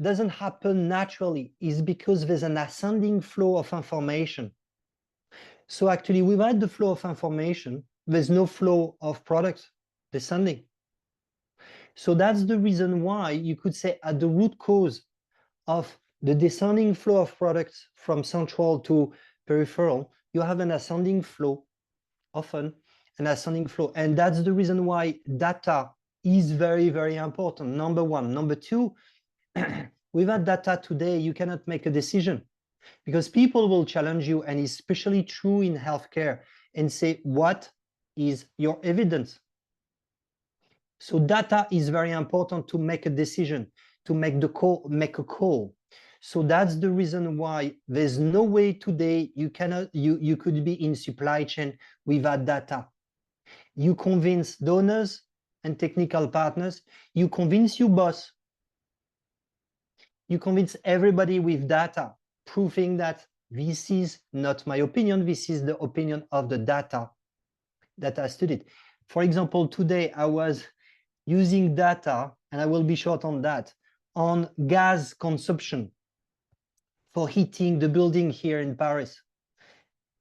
doesn't happen naturally is because there's an ascending flow of information. So actually, without the flow of information, there's no flow of product descending. So that's the reason why you could say at the root cause of the descending flow of products from central to peripheral, you have an ascending flow, often an ascending flow. And that's the reason why data is very, very important, number one. Number two, without data today, you cannot make a decision because people will challenge you, and especially true in healthcare, and say, what is your evidence? So data is very important to make a decision, to make a call. So that's the reason why there's no way today you could be in supply chain without data. You convince donors and technical partners, you convince your boss, you convince everybody with data, proving that this is not my opinion, this is the opinion of the data that I studied. For example, today I was using data, and I will be short on that, on gas consumption for heating the building here in Paris.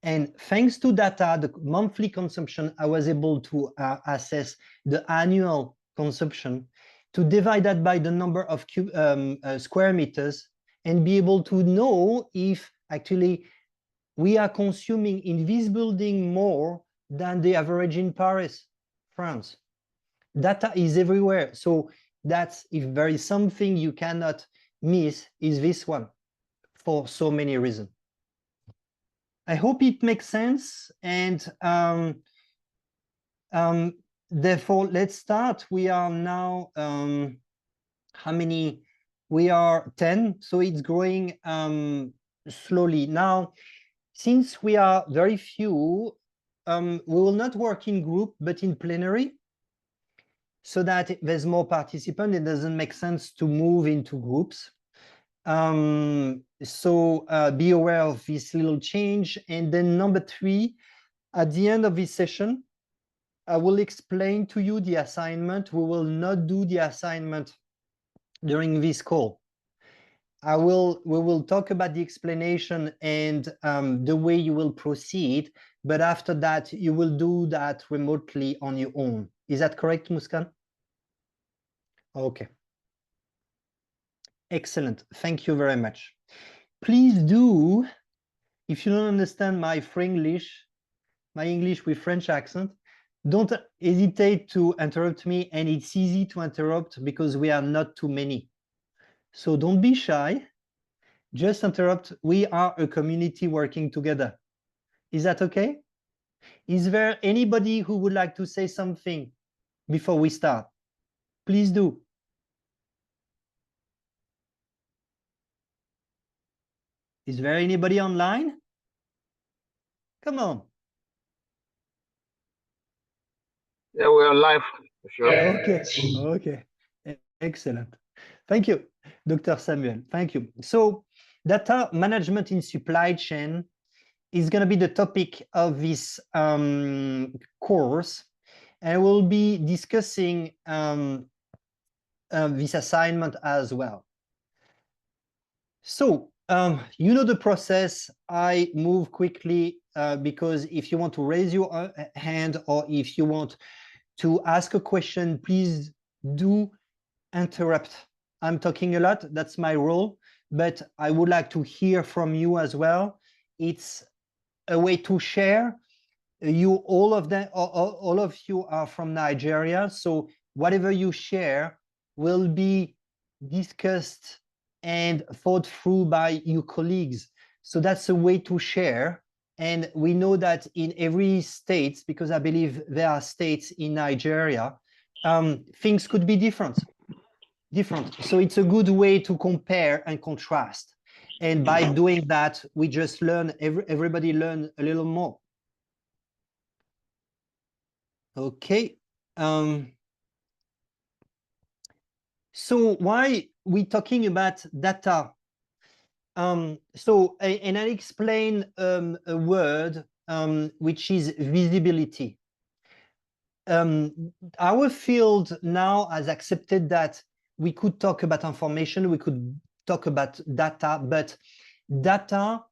And thanks to data, the monthly consumption, I was able to assess the annual consumption, to divide that by the number of square meters, and be able to know if actually we are consuming in this building more than the average in Paris, France. Data is everywhere. So that's, if there is something you cannot miss, is this one, for so many reasons. I hope it makes sense. And therefore, let's start. We are now, how many? We are 10, so it's growing slowly. Now, since we are very few, we will not work in group, but in plenary, so that there's more participants. It doesn't make sense to move into groups. So be aware of this little change. And then number 3, at the end of this session, I will explain to you the assignment. We will not do the assignment during this call. We will talk about the explanation and the way you will proceed, but after that, you will do that remotely on your own. Is that correct, Muskan? Okay. Excellent. Thank you very much. Please do, if you don't understand my Frenglish, my English with French accent, don't hesitate to interrupt me, and it's easy to interrupt because we are not too many. So don't be shy, just interrupt. We are a community working together. Is that okay? Is there anybody who would like to say something before we start? Please do. Is there anybody online? Come on. Yeah, we are live. For sure. Okay, okay, excellent. Thank you, Dr. Samuel. Thank you. So data management in supply chain is going to be the topic of this course, and we'll be discussing this assignment as well. So you know the process. I move quickly because if you want to raise your hand or if you want to ask a question, please do interrupt. I'm talking a lot, that's my role, but I would like to hear from you as well. It's a way to share. All of you are from Nigeria, so whatever you share will be discussed and thought through by your colleagues. So that's a way to share. And we know that in every state, because I believe there are states in Nigeria, things could be different. So it's a good way to compare and contrast. And by doing that, we just learn, everybody learn a little more. Okay. So why we talking about data? And I explain a word which is visibility. Our field now has accepted that we could talk about information, we could talk about data, but data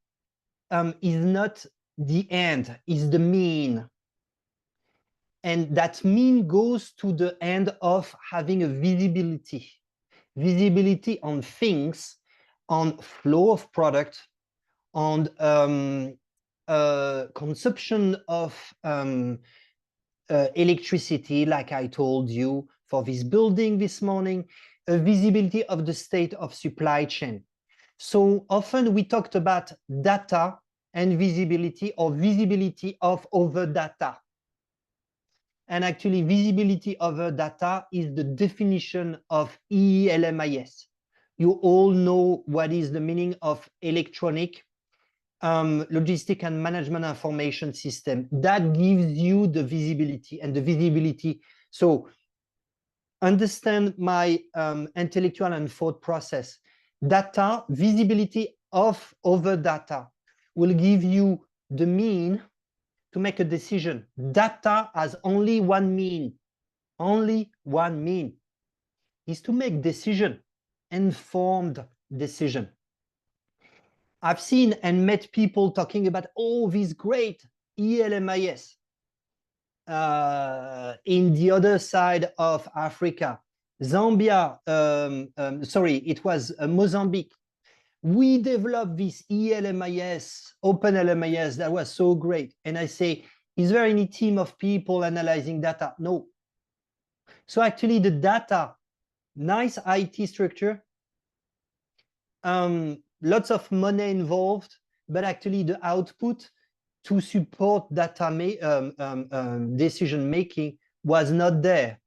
is not the end, is the mean. And that mean goes to the end of having a visibility on things, on flow of product, on consumption of electricity, like I told you, for this building this morning, a visibility of the state of supply chain. So often we talked about data and visibility, or visibility of other data. And actually, visibility over data is the definition of ELMIS. You all know what is the meaning of electronic logistic and management information system. That gives you the visibility, and the visibility. So understand my intellectual and thought process. Data, visibility of over data will give you the mean to make a decision. Data has only one mean, is to make decision, informed decision. I've seen and met people talking about, oh, this great ELMIS in the other side of Africa, Zambia, sorry, it was Mozambique. We developed this ELMIS, open LMIS, that was so great. And I say, is there any team of people analyzing data? No. So actually the data, nice IT structure, lots of money involved, but actually the output to support data decision making was not there.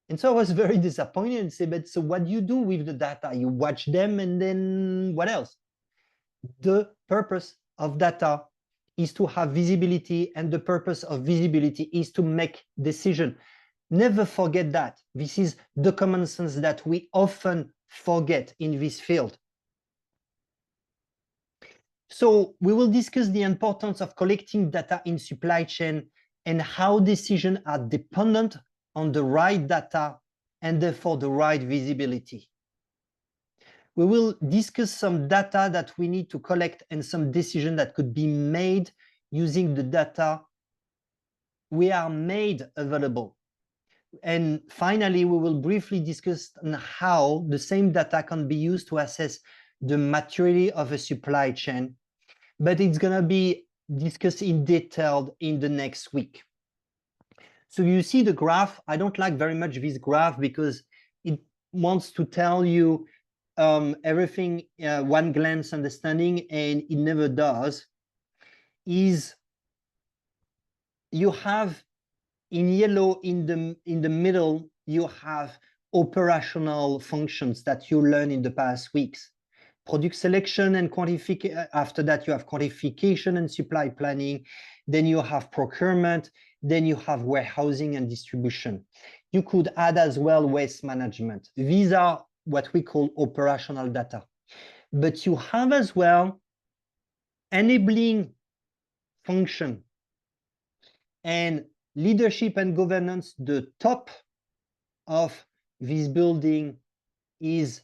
And so I was very disappointed and said, but so what do you do with the data? You watch them and then what else? The purpose of data is to have visibility, and the purpose of visibility is to make decision. Never forget that. This is the common sense that we often forget in this field. So we will discuss the importance of collecting data in supply chain and how decisions are dependent on the right data and therefore the right visibility. We will discuss some data that we need to collect and some decisions that could be made using the data we are made available. And finally, we will briefly discuss on how the same data can be used to assess the maturity of a supply chain, but it's going to be discussed in detail in the next week. So you see the graph. I don't like very much this graph because it wants to tell you everything, one glance understanding, and it never does. Is you have in yellow in the middle, you have operational functions that you learned in the past weeks. Product selection and quantification. After that, you have quantification and supply planning. Then you have procurement. Then you have warehousing and distribution. You could add as well waste management. These are what we call operational data. But you have as well enabling function and leadership and governance. The top of this building is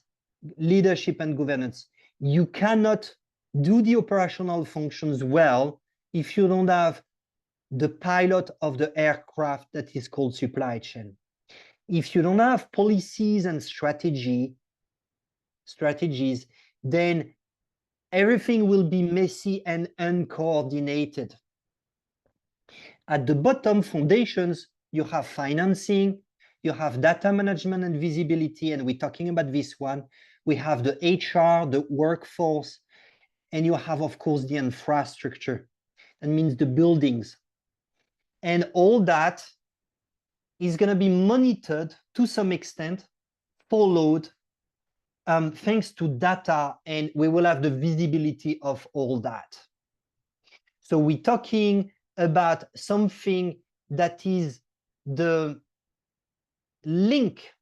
leadership and governance. You cannot do the operational functions well if you don't have the pilot of the aircraft that is called supply chain. If you don't have policies and strategies, then everything will be messy and uncoordinated. At the bottom, foundations, you have financing, you have data management and visibility, and we're talking about this one. We have the HR, the workforce, and you have, of course, the infrastructure. That means the buildings. And all that is going to be monitored to some extent, followed, thanks to data, and we will have the visibility of all that. So we're talking about something that is the link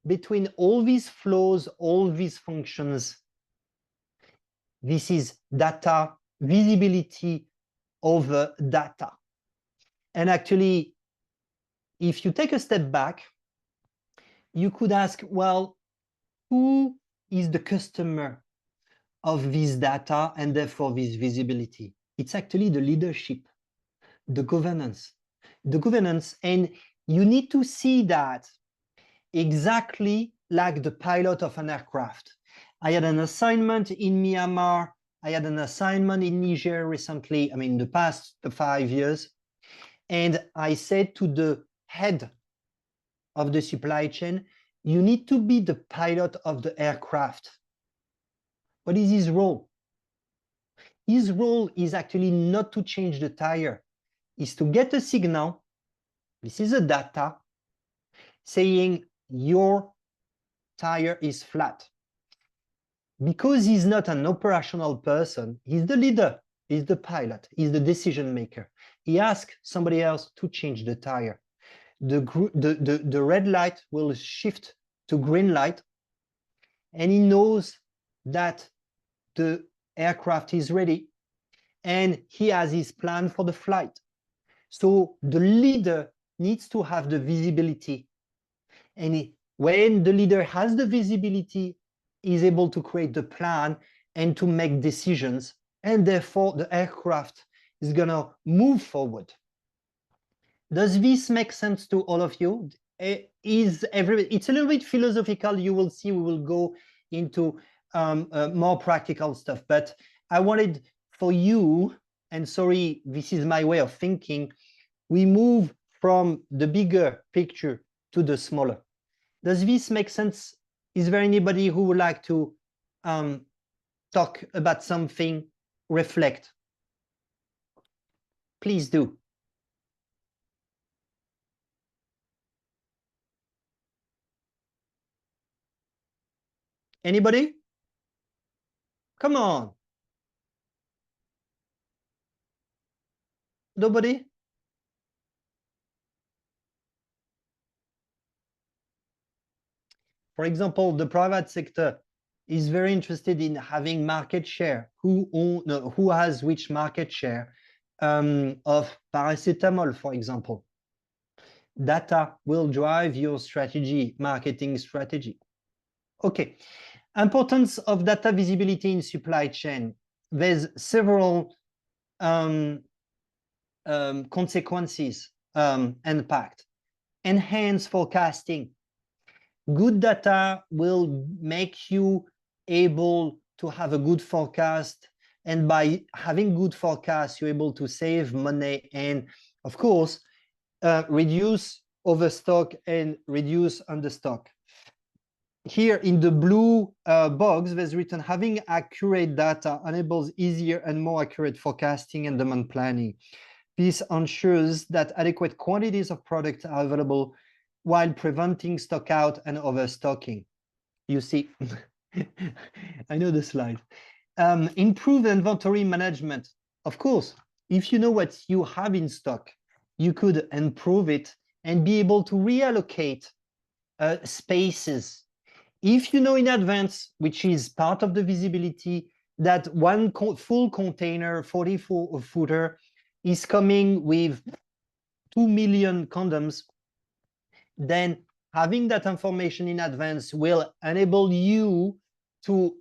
between all these flows, all these functions. This is data, visibility over data. And actually, if you take a step back, you could ask, well, who is the customer of this data and therefore this visibility? It's actually the leadership, the governance. And you need to see that exactly like the pilot of an aircraft. I had an assignment in Myanmar. I had an assignment in Niger recently, I mean, the past 5 years. And I said to the head of the supply chain, you need to be the pilot of the aircraft. What is his role? His role is actually not to change the tire, is to get a signal. This is a data saying your tire is flat. Because he's not an operational person, he's the leader, he's the pilot, he's the decision maker. He asks somebody else to change the tire. The red light will shift to green light, and he knows that the aircraft is ready, and he has his plan for the flight. So the leader needs to have the visibility. And when the leader has the visibility, is able to create the plan and to make decisions, and therefore the aircraft is gonna move forward. Does this make sense to all of you? It's a little bit philosophical. You will see, we will go into more practical stuff, but I wanted for you, and sorry, this is my way of thinking, we move from the bigger picture to the smaller. Does this make sense? Is there anybody who would like to talk about something, reflect? Please do. Anybody? Come on. Nobody? For example, the private sector is very interested in having market share. Who has which market share of paracetamol, for example? Data will drive your strategy, marketing strategy. Okay, importance of data visibility in supply chain. There's several consequences, impact. Enhance forecasting. Good data will make you able to have a good forecast, and by having good forecast, you're able to save money and, of course, reduce overstock and reduce understock. Here in the blue box, there's written, having accurate data enables easier and more accurate forecasting and demand planning. This ensures that adequate quantities of products are available while preventing stock out and overstocking. You see, I know the slide. Improve inventory management. Of course, if you know what you have in stock, you could improve it and be able to reallocate spaces. If you know in advance, which is part of the visibility, that one full container, 44-footer, is coming with 2 million condoms, then having that information in advance will enable you to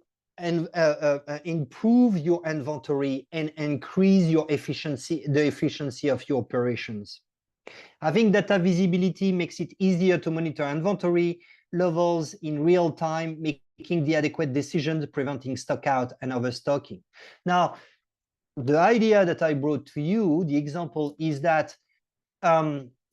improve your inventory and increase your efficiency, the efficiency of your operations. Having data visibility makes it easier to monitor inventory levels in real time, making the adequate decisions, preventing stock out and overstocking. Now, the idea that I brought to you, the example, is that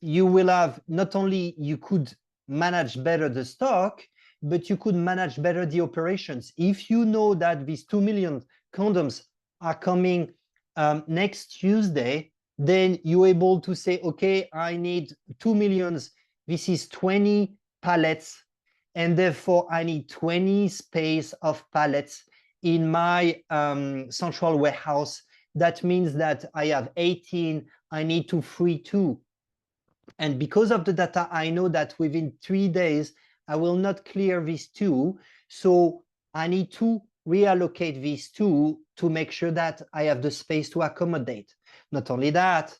you will have, not only you could manage better the stock, but you could manage better the operations. If you know that these 2 million condoms are coming next Tuesday, then you're able to say, okay, I need 2 millions. This is 20 pallets, and therefore I need 20 space of pallets in my central warehouse. That means that I have 18, I need to free 2. And because of the data, I know that within 3 days, I will not clear these 2. So I need to reallocate these 2 to make sure that I have the space to accommodate. Not only that,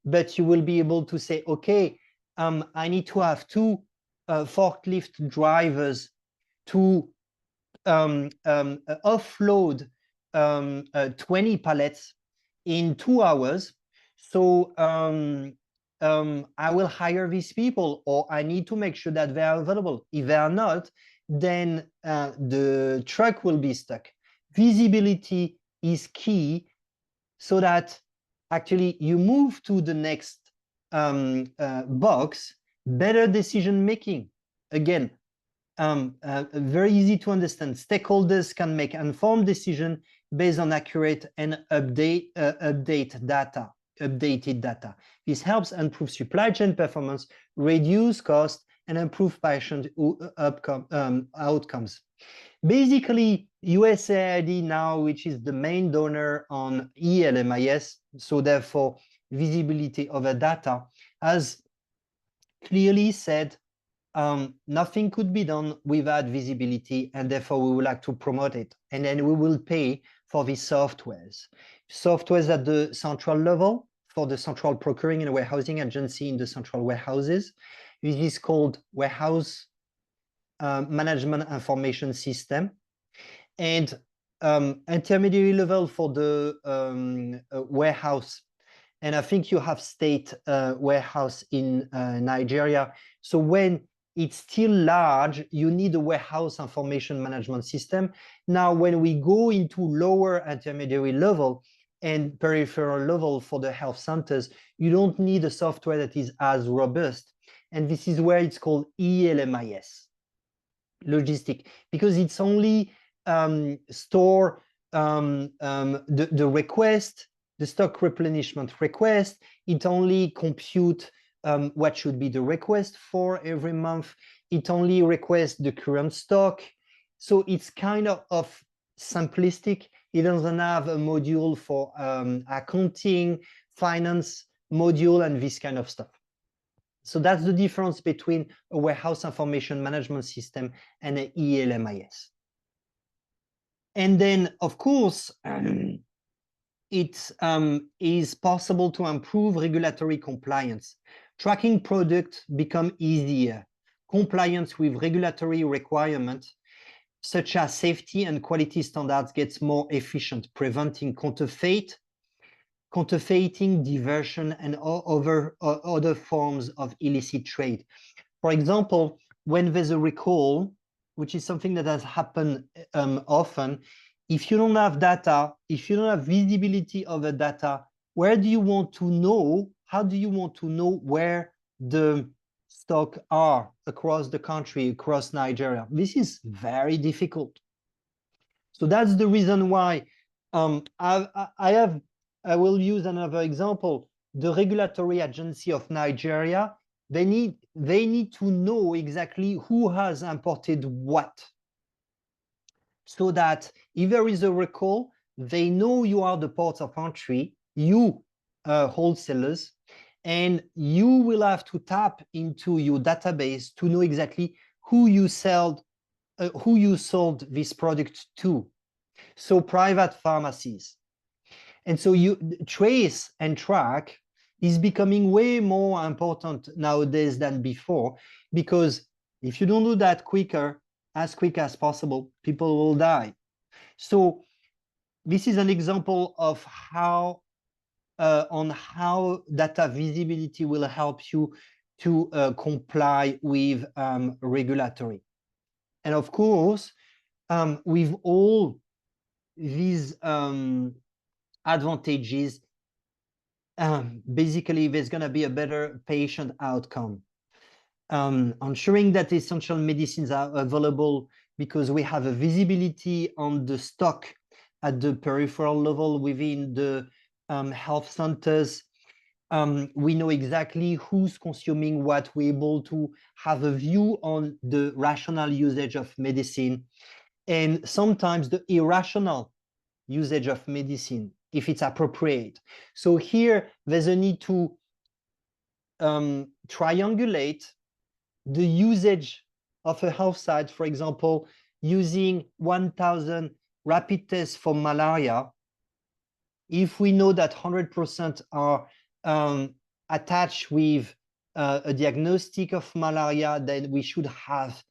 but you will be able to say, okay, I need to have 2 forklift drivers to offload 20 pallets in 2 hours. So I will hire these people, or I need to make sure that they are available. If they are not, then the truck will be stuck. Visibility is key so that actually you move to the next box. Better decision making. Again, very easy to understand. Stakeholders can make informed decision based on accurate and updated data. This helps improve supply chain performance, reduce cost, and improve patient outcomes. Basically, USAID now, which is the main donor on ELMIS, so therefore visibility of the data, has clearly said nothing could be done without visibility, and therefore we would like to promote it. And then we will pay for these softwares. Softwares at the central level for the central procuring and warehousing agency in the central warehouses. This is called Warehouse Management Information System. And intermediary level for the warehouse. And I think you have state warehouse in Nigeria. So when it's still large, you need a warehouse information management system. Now, when we go into lower intermediary level and peripheral level for the health centers, you don't need a software that is as robust. And this is where it's called ELMIS, logistic, because it's only store the request, the stock replenishment request. It only compute what should be the request for every month. It only requests the current stock. So it's kind of simplistic. It doesn't have a module for accounting, finance module, and this kind of stuff. So that's the difference between a warehouse information management system and an ELMIS. And then, of course, it is possible to improve regulatory compliance. Tracking products become easier. Compliance with regulatory requirements, such as safety and quality standards, gets more efficient, preventing counterfeiting, diversion, and other forms of illicit trade. For example, when there's a recall, which is something that has happened often, if you don't have data, if you don't have visibility of the data, where do you want to know? How do you want to know where the stock are across the country, across Nigeria? This is very difficult. So that's the reason why I will use another example. The regulatory agency of Nigeria, they need to know exactly who has imported what, so that if there is a recall, they know you are the port of entry, you wholesalers, and you will have to tap into your database to know exactly who you sold this product to. So private pharmacies. And so you trace and track is becoming way more important nowadays than before, because if you don't do that as quick as possible, people will die. So this is an example of how data visibility will help you to comply with regulatory. And of course, with all these advantages, basically there's going to be a better patient outcome. Ensuring that essential medicines are available, because we have a visibility on the stock at the peripheral level within the health centers. We know exactly who's consuming what. We're able to have a view on the rational usage of medicine, and sometimes the irrational usage of medicine, if it's appropriate. So here there's a need to triangulate the usage of a health site, for example, using 1,000 rapid tests for malaria. If we know that 100% are attached with a diagnostic of malaria, then we should have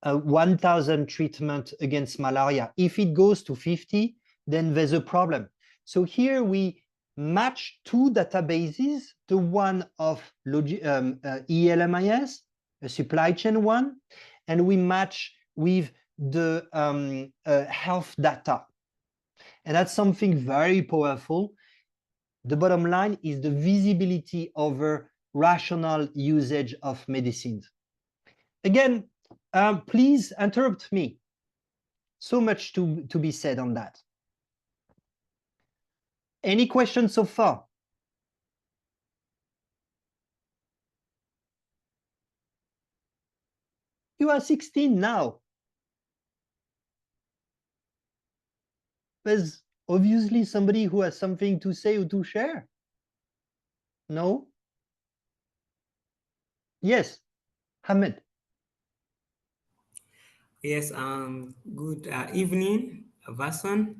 1,000 treatment against malaria. If it goes to 50, then there's a problem. So here we match two databases, the one of ELMIS, a supply chain one, and we match with the health data. And that's something very powerful. The bottom line is the visibility over rational usage of medicines. Again, please interrupt me. So much to be said on that. Any questions so far? You are 16 now. There's obviously somebody who has something to say or to share. No? Yes, Hamid. Yes, good evening, Vason.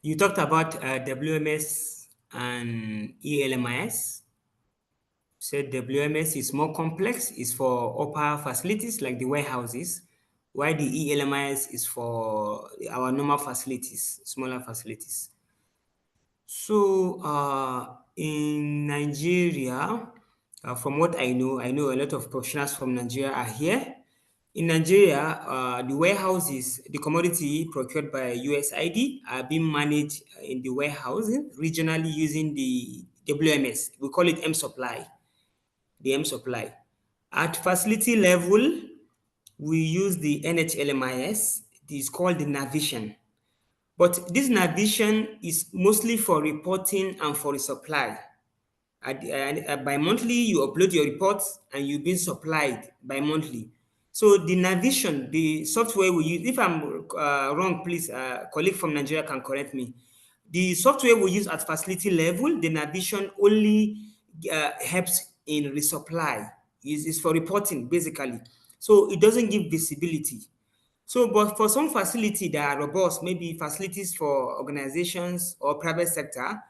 You talked about WMS and ELMIS. Said WMS is more complex, is for upper facilities like the warehouses, while the ELMIS is for our normal facilities, smaller facilities. So in Nigeria, from what I know a lot of professionals from Nigeria are here. In Nigeria, the warehouses, the commodity procured by USID are being managed in the warehousing regionally using the WMS. We call it M supply, the M supply. At facility level, we use the NHLMIS. It is called the Navision. But this Navision is mostly for reporting and for resupply. By monthly, you upload your reports and you've been supplied by monthly. So the Navision, the software we use, if I'm wrong, please, colleague from Nigeria can correct me. The software we use at facility level, the Navision only helps in resupply. Is for reporting, basically. So it doesn't give visibility. So, but for some facility that are robust, maybe facilities for organizations or private sector,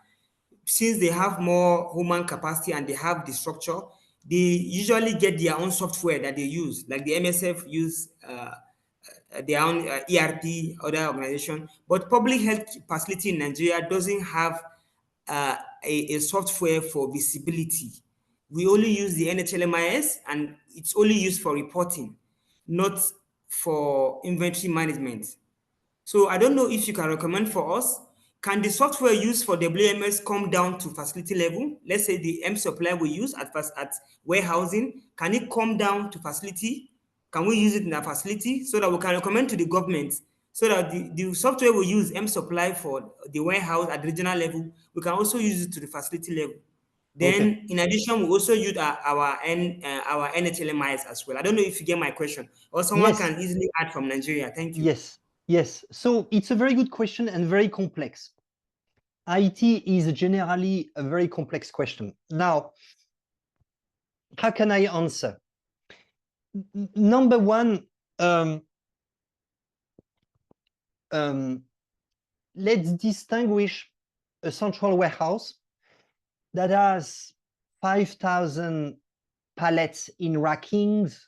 since they have more human capacity and they have the structure, they usually get their own software that they use, like the MSF use their own ERP, other organization. But public health facility in Nigeria doesn't have a software for visibility. We only use the NHLMIS and it's only used for reporting, not for inventory management. So I don't know if you can recommend for us, can the software used for WMS come down to facility level? Let's say the M supply we use at warehousing, can it come down to facility? Can we use it in our facility so that we can recommend to the government so that the software we use, M supply for the warehouse at regional level, we can also use it to the facility level. Then, okay. In addition, we also use our NHLMIs as well. I don't know if you get my question, or someone can easily add from Nigeria. Thank you. Yes. So it's a very good question and very complex. IT is generally a very complex question. Now, how can I answer? Number one, let's distinguish a central warehouse that has 5,000 pallets in rackings,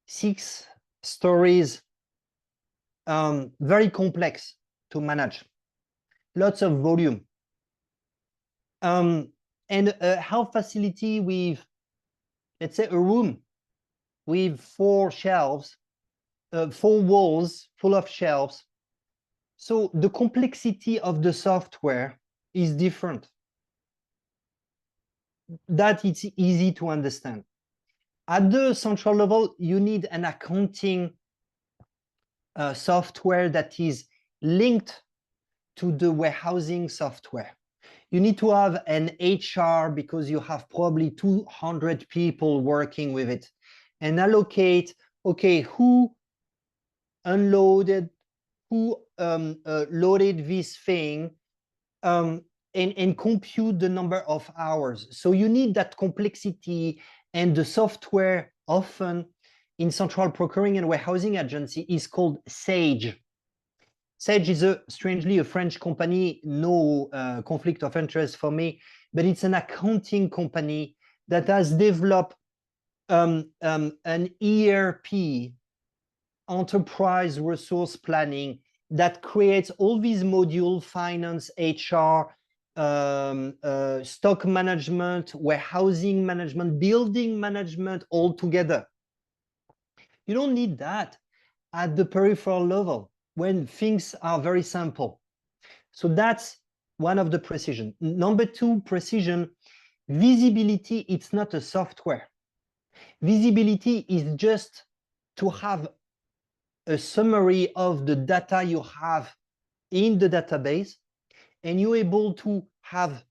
6 stories, very complex to manage, lots of volume. And a health facility with, let's say, a room with 4 shelves, 4 walls full of shelves. So the complexity of the software is different. That it's easy to understand. At the central level, you need an accounting software that is linked to the warehousing software. You need to have an HR because you have probably 200 people working with it and allocate, okay, who unloaded, who loaded this thing, and compute the number of hours. So you need that complexity, and the software often in central procuring and warehousing agency is called Sage. Sage is strangely a French company, no conflict of interest for me, but it's an accounting company that has developed an ERP enterprise resource planning that creates all these modules, finance, HR, stock management, warehousing management, building management all together. You don't need that at the peripheral level when things are very simple. So that's one of the precision. Number two, precision, visibility, it's not a software. Visibility is just to have a summary of the data you have in the database, and you're able to have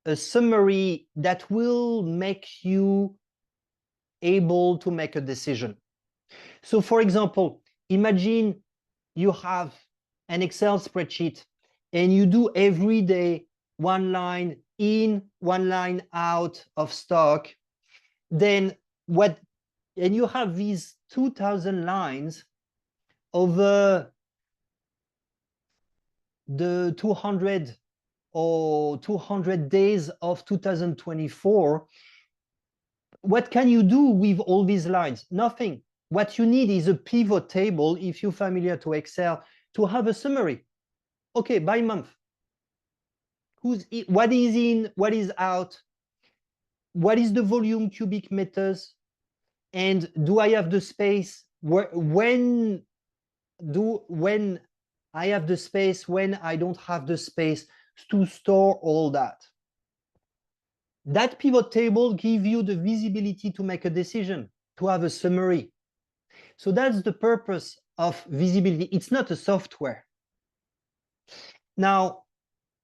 a summary that will make you able to make a decision. So for example, imagine you have an Excel spreadsheet and you do every day one line in, one line out of stock. Then what, and you have these 2,000 lines over the 200 or 200 days of 2024. What can you do with all these lines? Nothing. What you need is a pivot table, if you're familiar to Excel, to have a summary. Okay, by month. What is in, what is out? What is the volume cubic meters? And do I have the space? When I have the space, when I don't have the space to store all that? That pivot table gives you the visibility to make a decision, to have a summary. So that's the purpose of visibility. It's not a software. Now,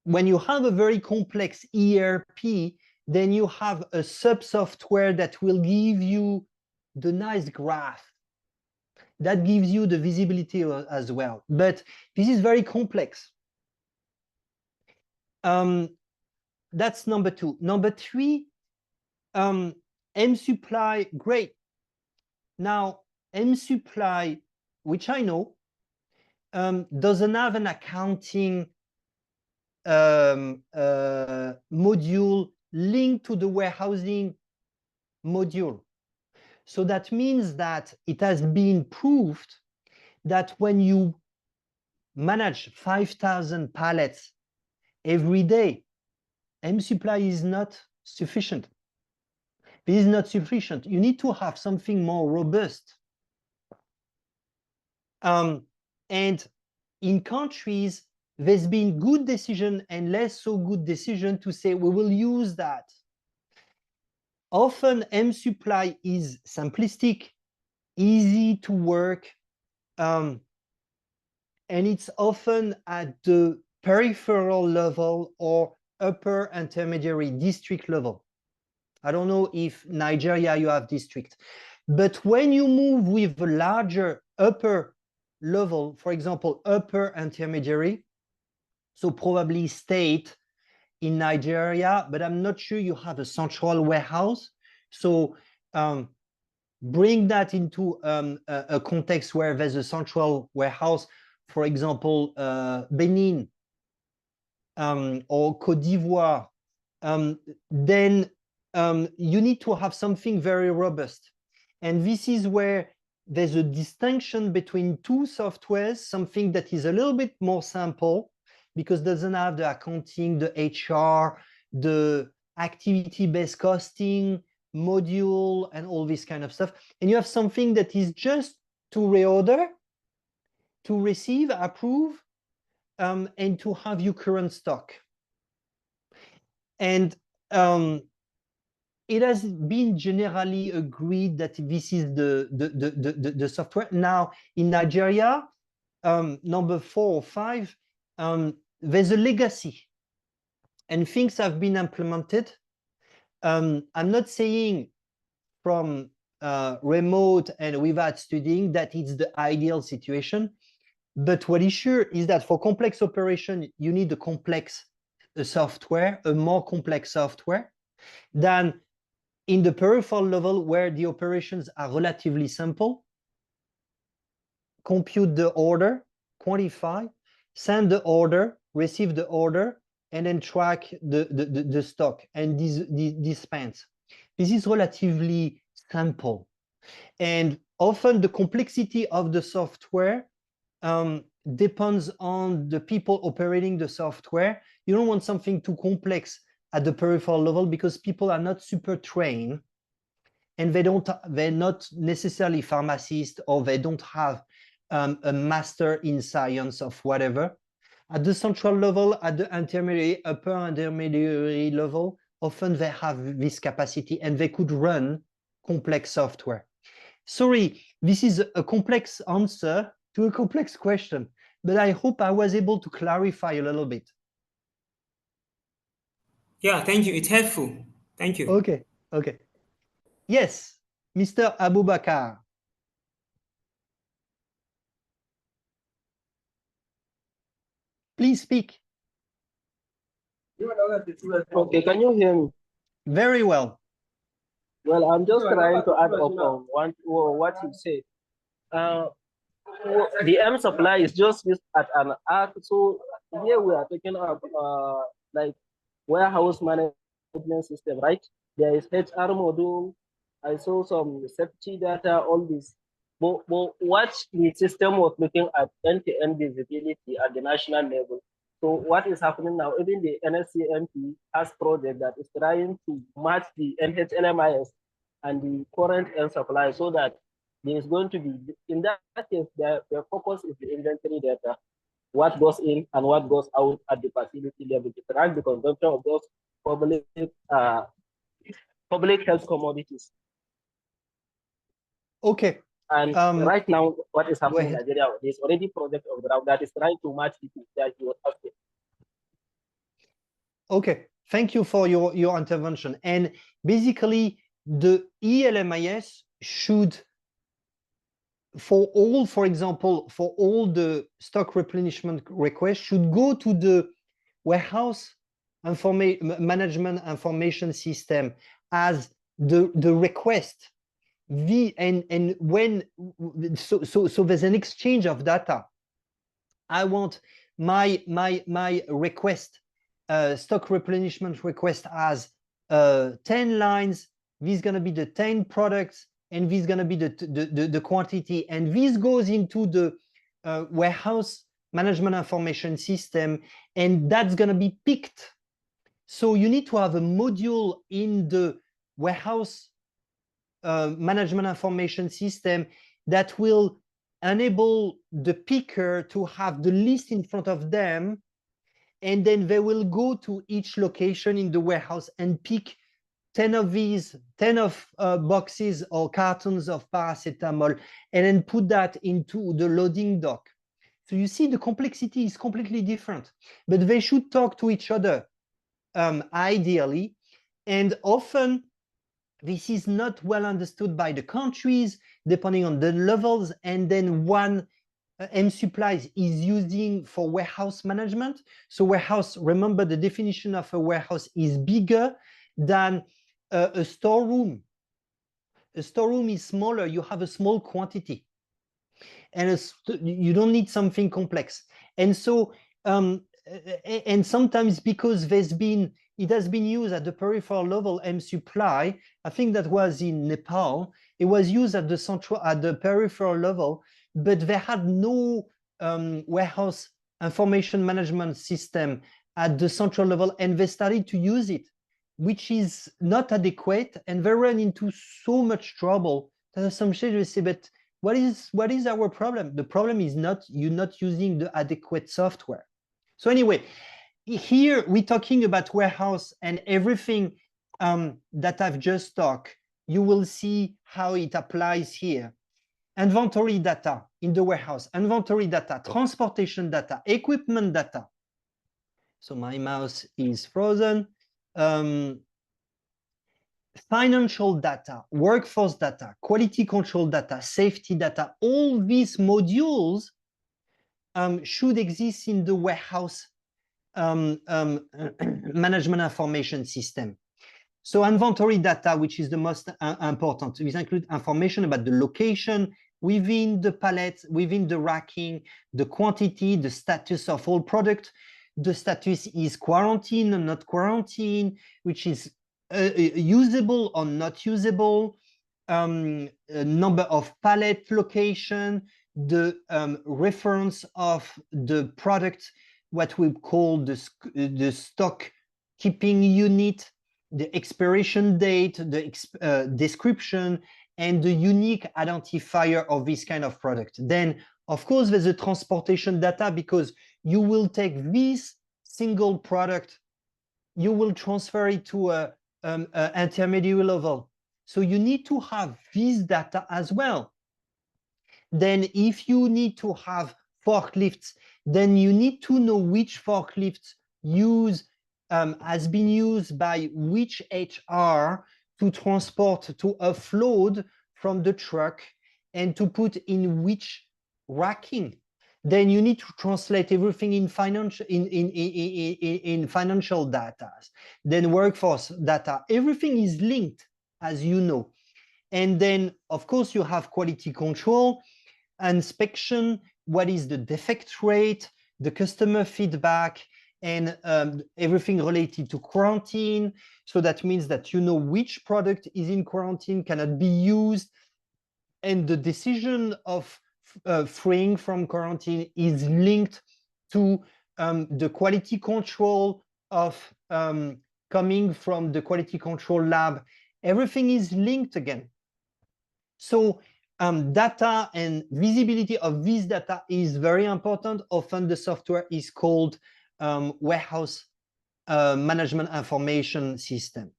when you have a very complex ERP, then you have a sub-software that will give you the nice graph. That gives you the visibility as well. But this is very complex. That's number two. Number three, M-Supply, great. Now, M-Supply, which I know, doesn't have an accounting module linked to the warehousing module. So that means that it has been proved that when you manage 5,000 pallets every day, M-Supply is not sufficient. This is not sufficient. You need to have something more robust. And in countries, there's been good decision and less so good decision to say, we will use that. Often M-Supply is simplistic, easy to work, and it's often at the peripheral level or upper intermediary district level. I don't know if Nigeria you have district, but when you move with a larger upper level, for example, upper intermediary, so probably state in Nigeria, but I'm not sure you have a central warehouse. So bring that into a context where there's a central warehouse, for example, Benin or Côte d'Ivoire, then you need to have something very robust. And this is where there's a distinction between two softwares, something that is a little bit more simple because it doesn't have the accounting, the HR, the activity-based costing module, and all this kind of stuff. And you have something that is just to reorder, to receive, approve, and to have your current stock. And it has been generally agreed that this is the software. Now, in Nigeria, number 4 or 5, there's a legacy and things have been implemented. I'm not saying from remote and without studying that it's the ideal situation, but what is sure is that for complex operation, you need a complex software, a more complex software than in the peripheral level where the operations are relatively simple. Compute the order, quantify, send the order, receive the order, and then track the stock and dispense. This is relatively simple. And often the complexity of the software depends on the people operating the software. You don't want something too complex at the peripheral level because people are not super trained and they're not necessarily pharmacists, or they don't have a master in science of whatever. At the central level, at the intermediary, upper intermediary level, often they have this capacity and they could run complex software. Sorry, this is a complex answer to a complex question, but I hope I was able to clarify a little bit. Yeah, thank you. It's helpful. Thank you. Okay, okay. Yes, Mr. Abubakar. Please speak. Okay, can you hear me? Very well. Well, I'm just trying to add up on what you said. The M supply is just used at an arc. So here we are talking about like warehouse management system, right? There is HR module. I saw some safety data, all this. But what the system was looking at end-to-end visibility at the national level. So what is happening now? Even the NSCMP has project that is trying to match the NHLMIS and the current end supply so that there is going to be, in that case, the focus is the inventory data, what goes in and what goes out at the facility level to track the consumption of those public health commodities. Okay. And right now, what is happening in ahead. Nigeria, there's already project on ground that is trying to match the that you were asking. Okay, thank you for your intervention. And basically, the ELMIS should, for example, for all the stock replenishment requests, should go to the warehouse management information system as the request. So there's an exchange of data. I want my request, stock replenishment request as 10 lines. This is going to be the 10 products, and this is going to be the quantity. And this goes into the warehouse management information system, and that's going to be picked. So you need to have a module in the warehouse management information system that will enable the picker to have the list in front of them, and then they will go to each location in the warehouse and pick 10 of these, 10 of boxes or cartons of paracetamol, and then put that into the loading dock. So you see, the complexity is completely different, but they should talk to each other ideally. And often this is not well understood by the countries, depending on the levels. And then one M supplies is using for warehouse management. So warehouse, remember the definition of a warehouse is bigger than a storeroom. A storeroom is smaller, you have a small quantity. And you don't need something complex. And so, and sometimes because it has been used at the peripheral level, M supply, I think that was in Nepal, it was used at the peripheral level, but they had no warehouse information management system at the central level, and they started to use it, which is not adequate, and they ran into so much trouble that at some stage they say, but what is our problem? The problem is you're not using the adequate software. So anyway, here we're talking about warehouse, and everything that I've just talked, you will see how it applies here. Inventory data in the warehouse, inventory data, transportation data, equipment data. So my mouse is frozen. Financial data, workforce data, quality control data, safety data, all these modules should exist in the warehouse management information system. So inventory data, which is the most important, this includes information about the location within the pallet, within the racking, the quantity, the status of all product, the status is quarantine or not quarantine, which is usable or not usable, number of pallet location, the reference of the product, what we call the stock keeping unit, the expiration date, the description, and the unique identifier of this kind of product. Then, of course, there's a transportation data, because you will take this single product, you will transfer it to a intermediate level. So you need to have this data as well. Then if you need to have forklifts, then you need to know which forklifts has been used by which HR to transport, to offload from the truck and to put in which racking. Then you need to translate everything in financial data, then workforce data. Everything is linked, as you know. And then, of course, you have quality control, inspection, what is the defect rate, the customer feedback, and everything related to quarantine. So that means that you know which product is in quarantine, cannot be used, and the decision of freeing from quarantine is linked to the quality control of coming from the quality control lab. Everything is linked again. So data and visibility of this data is very important. Often the software is called warehouse management information system.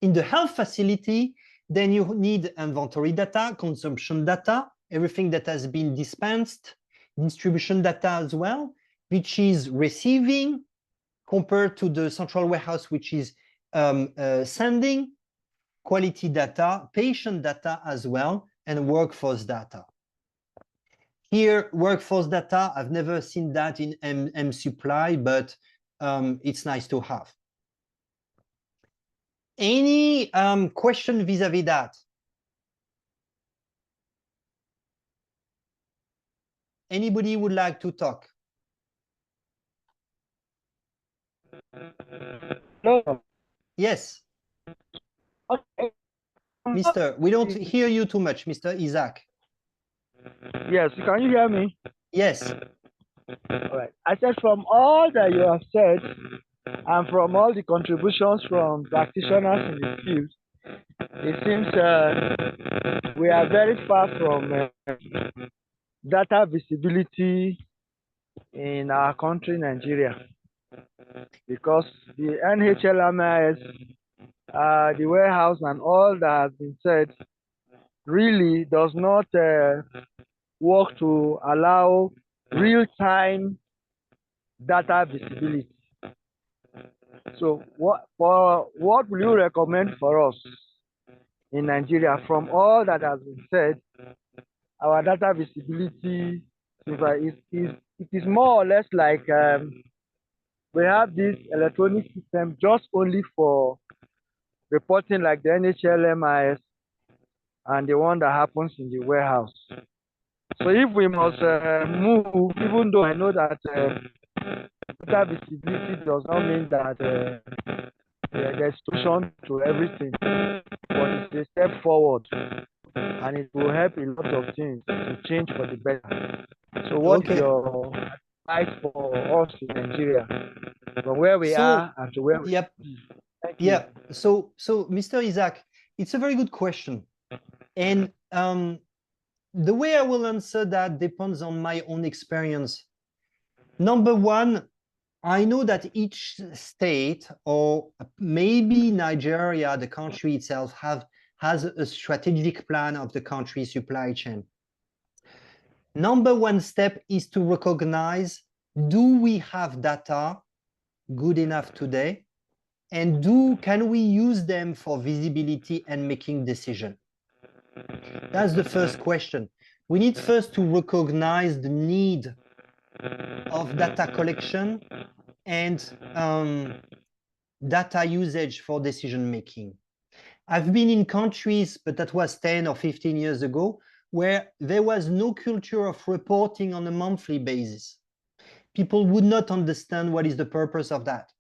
In the health facility, then you need inventory data, consumption data, everything that has been dispensed, distribution data as well, which is receiving compared to the central warehouse, which is sending, quality data, patient data as well, and workforce data. Here, workforce data, I've never seen that in M Supply, but it's nice to have. Any question vis-a-vis that? Anybody would like to talk? No. Yes. Okay. Mister, we don't hear you too much, Mr. Isaac. Yes, can you hear me? Yes. All right. I said from all that you have said and from all the contributions from practitioners in the field, it seems we are very far from data visibility in our country, Nigeria, because the NHLMIS, the warehouse and all that has been said really does not work to allow real-time data visibility. So what will you recommend for us in Nigeria? From all that has been said, our data visibility, it is more or less like we have this electronic system just only for reporting, like the NHLMIS and the one that happens in the warehouse. So if we must move, even though I know that data visibility does not mean that there's solution to everything, but it's a step forward, and it will help a lot of things to change for the better. So what is your advice for us in Nigeria, from where we are and to where we are? Yeah. So Mr. Isaac, it's a very good question. And the way I will answer that depends on my own experience. Number one, I know that each state, or maybe Nigeria, the country itself, has a strategic plan of the country's supply chain. Number one step is to recognize, do we have data good enough today? And can we use them for visibility and making decisions? That's the first question. We need first to recognize the need of data collection and data usage for decision making. I've been in countries, but that was 10 or 15 years ago, where there was no culture of reporting on a monthly basis. People would not understand what is the purpose of that.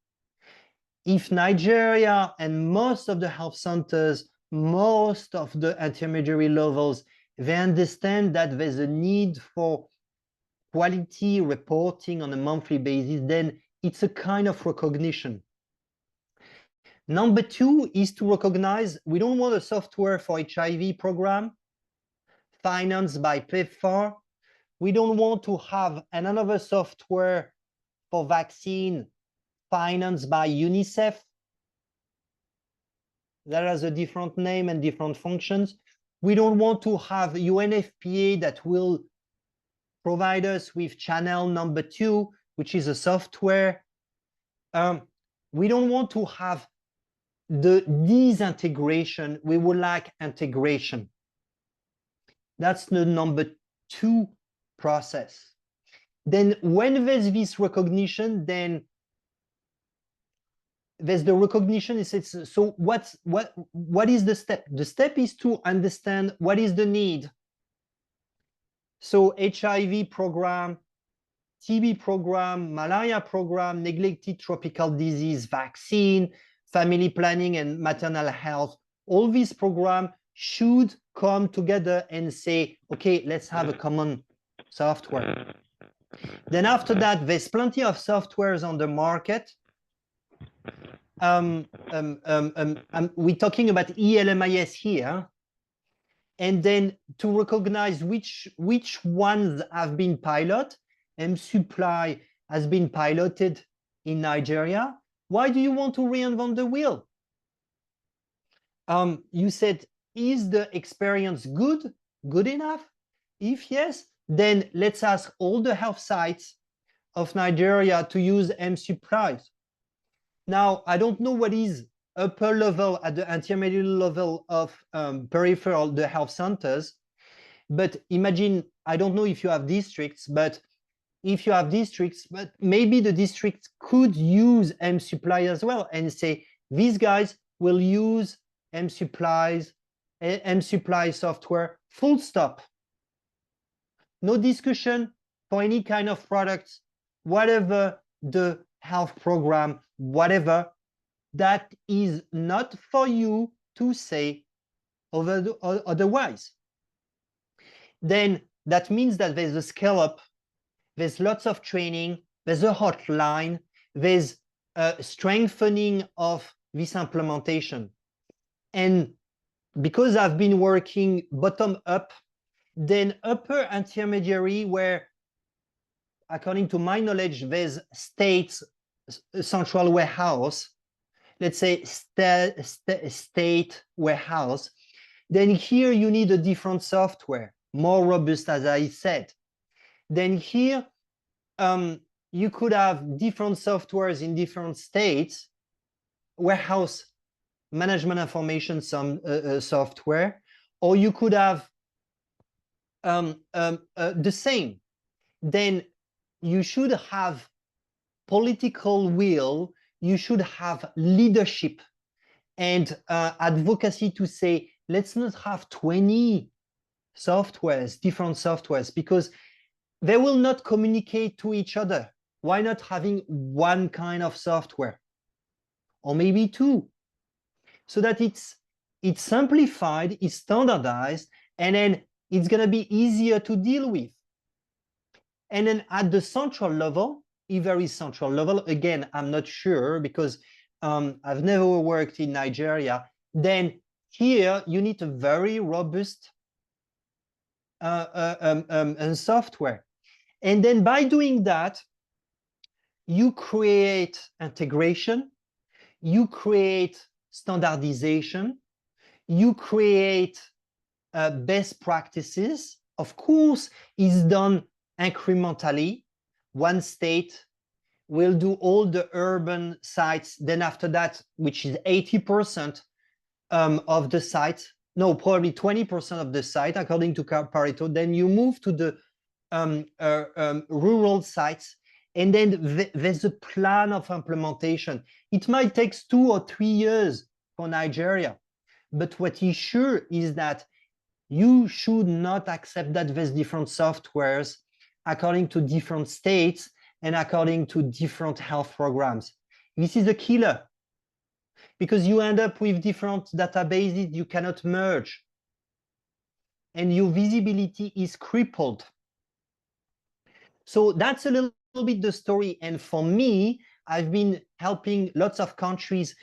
If Nigeria and most of the health centers most of the intermediary levels, they understand that there's a need for quality reporting on a monthly basis, then it's a kind of recognition. Number two is to recognize we don't want a software for HIV program financed by PEPFAR. We don't want to have another software for vaccine financed by UNICEF. That has a different name and different functions. We don't want to have UNFPA that will provide us with channel number two, which is a software. We don't want to have the disintegration. We would like integration. That's the number two process. Then when there's this recognition, then there's the recognition. So what is the step? The step is to understand what is the need. So HIV program, TB program, malaria program, neglected tropical disease vaccine, family planning and maternal health, all these programs should come together and say, okay, let's have a common software. Then after that, there's plenty of softwares on the market. We're talking about ELMIS here. And then to recognize which ones have been piloted, mSupply has been piloted in Nigeria. Why do you want to reinvent the wheel? You said, is the experience good enough? If yes, then let's ask all the health sites of Nigeria to use mSupply. Now, I don't know what is upper level at the intermediate level of peripheral, the health centers, but imagine, I don't know if you have districts, but if you have districts, but maybe the districts could use mSupply as well and say, these guys will use mSupply software, full stop. No discussion for any kind of products, whatever the health program, whatever, that is not for you to say otherwise. Then that means that there's a scale up, there's lots of training, there's a hotline, there's a strengthening of this implementation. And because I've been working bottom up, then upper intermediary where, according to my knowledge, there's states, central warehouse, let's say state warehouse, then here you need a different software, more robust, as I said. Then here, you could have different softwares in different states, warehouse management information software, or you could have the same. Then you should have political will, you should have leadership and advocacy to say, let's not have 20 softwares, different softwares, because they will not communicate to each other. Why not having one kind of software? Or maybe two, so that it's simplified, it's standardized, and then it's going to be easier to deal with. And then at the central level, if there is central level, again, I'm not sure because I've never worked in Nigeria, then here you need a very robust software. And then by doing that, you create integration, you create standardization, you create best practices. Of course, it's done incrementally. One state will do all the urban sites. Then after that, which is 80% of the sites, no, probably 20% of the site, according to Pareto, then you move to the rural sites. And then there's a plan of implementation. It might take 2 or 3 years for Nigeria. But what is sure is that you should not accept that there's different softwares according to different states and according to different health programs. This is a killer. because you end up with different databases you cannot merge. And your visibility is crippled. So that's a little bit the story. And for me, I've been helping lots of countries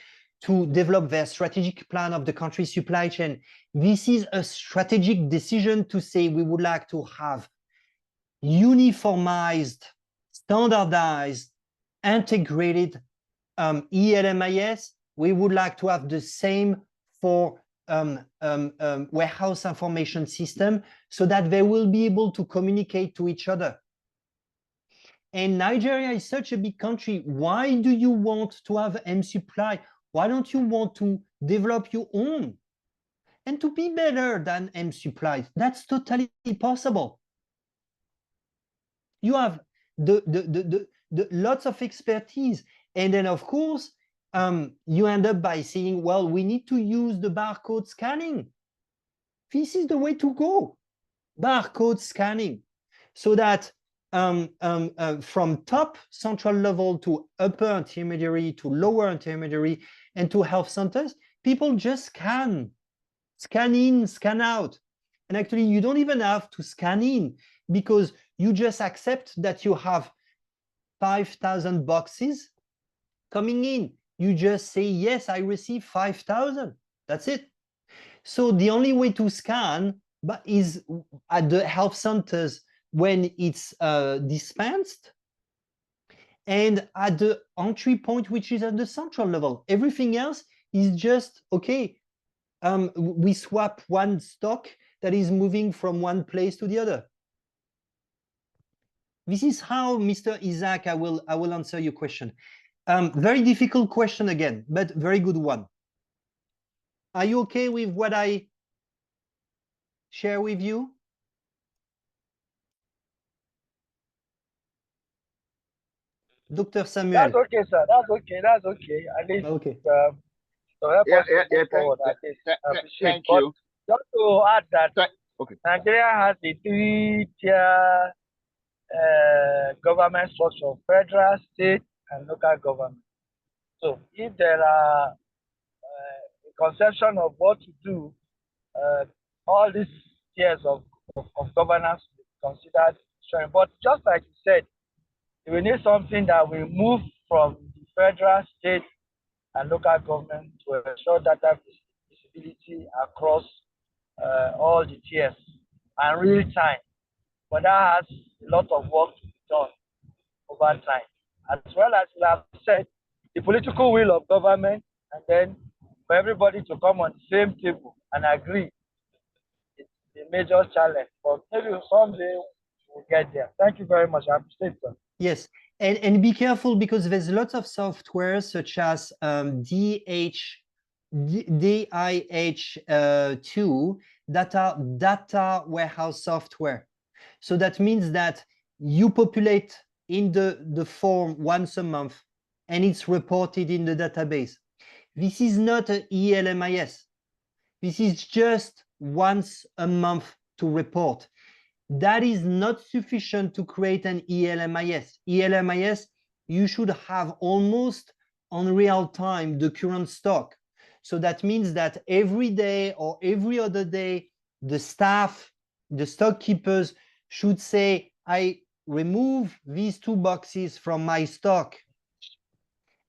to develop their strategic plan of the country's supply chain. This is a strategic decision to say we would like to have uniformized, standardized, integrated ELMIS. We would like to have the same for warehouse information system so that they will be able to communicate to each other. And Nigeria is such a big country. Why do you want to have M-Supply? Why don't you want to develop your own and to be better than M-Supply? That's totally possible. You have the lots of expertise. And then, of course, you end up by saying, well, we need to use the barcode scanning. This is the way to go, barcode scanning, so that from top central level to upper intermediary to lower intermediary and to health centers, people just scan in, scan out. And actually, you don't even have to scan in because you just accept that you have 5,000 boxes coming in. You just say, yes, I receive 5,000. That's it. So the only way to scan is at the health centers when it's dispensed, and at the entry point, which is at the central level. Everything else is just, okay, we swap one stock that is moving from one place to the other. This is how, Mr. Isaac, I will answer your question. Very difficult question again, but very good one. Are you okay with what I share with you? Dr. Samuel. That's okay, sir. That's okay. That's okay. At least, okay. So help us to move forward. I appreciate. Thank you. Just to add that Okay. Nigeria has the 3-tier government structure: federal, state, and local government. So if there are a conception of what to do, all these tiers of governance will be considered sharing. But just like you said, we need something that will move from the federal, state, and local government to ensure data visibility across all the tiers and real time. But that has a lot of work to be done over time, as well as you have said, the political will of government, and then for everybody to come on the same table and agree. It's a major challenge, but maybe someday we'll get there. Thank you very much. I appreciate it. Yes, and be careful because there's lots of software such as DIH2 that are data warehouse software. So that means that you populate in the form once a month and it's reported in the database. This is not an ELMIS. This is just once a month to report. That is not sufficient to create an ELMIS. ELMIS, you should have almost on real time the current stock. So that means that every day or every other day, the staff, the stock keepers should say, I remove these 2 boxes from my stock.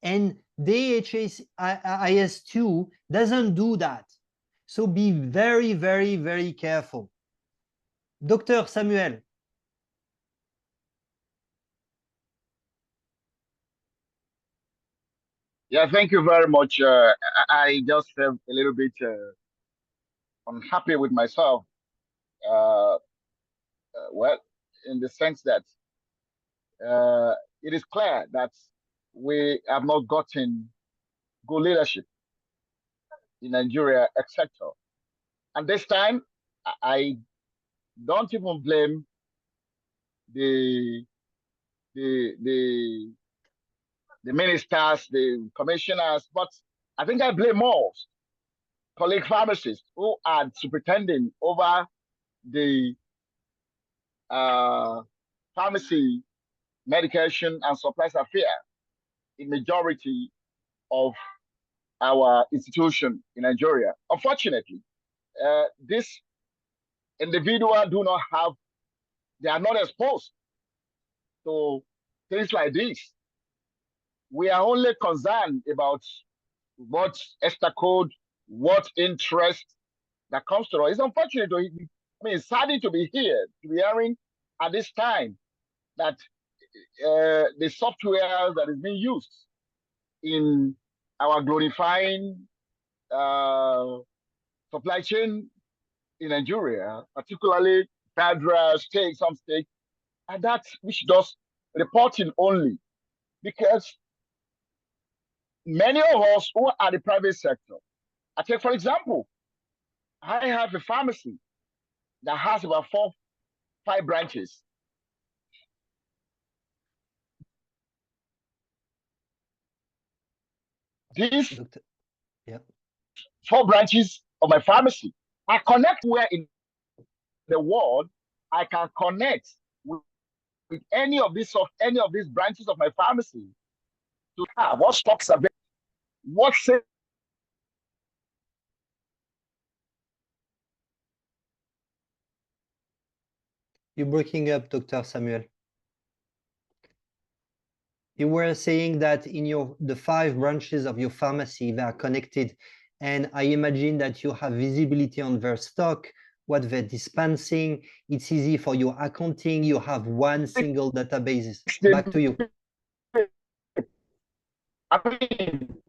And DHIS2 doesn't do that. So be very, very, very careful. Dr. Samuel. Yeah, thank you very much. I just felt a little bit unhappy with myself. Well, in the sense that it is clear that we have not gotten good leadership in Nigeria, etc. And this time, I don't even blame the ministers, the commissioners, but I think I blame more colleague pharmacists who are superintending over the pharmacy, medication, and supplies affairs in majority of our institution in Nigeria. Unfortunately, this individual they are not exposed to things like this. We are only concerned about what extra code, what interest that comes to us. It's unfortunate. It's saddening to be here, to be hearing at this time that the software that is being used in our glorifying supply chain in Nigeria, particularly federal, state, some state, and that which does reporting only, because many of us who are the private sector, I take for example, I have a pharmacy that has about 4-5 branches. These yeah. 4 branches of my pharmacy, I connect where in the world I can connect with any of these branches of my pharmacy to have what stocks are, what sales. You're breaking up, Dr. Samuel. You were saying that in the 5 branches of your pharmacy, they are connected. And I imagine that you have visibility on their stock, what they're dispensing. It's easy for your accounting. You have one single database. Back to you. I mean,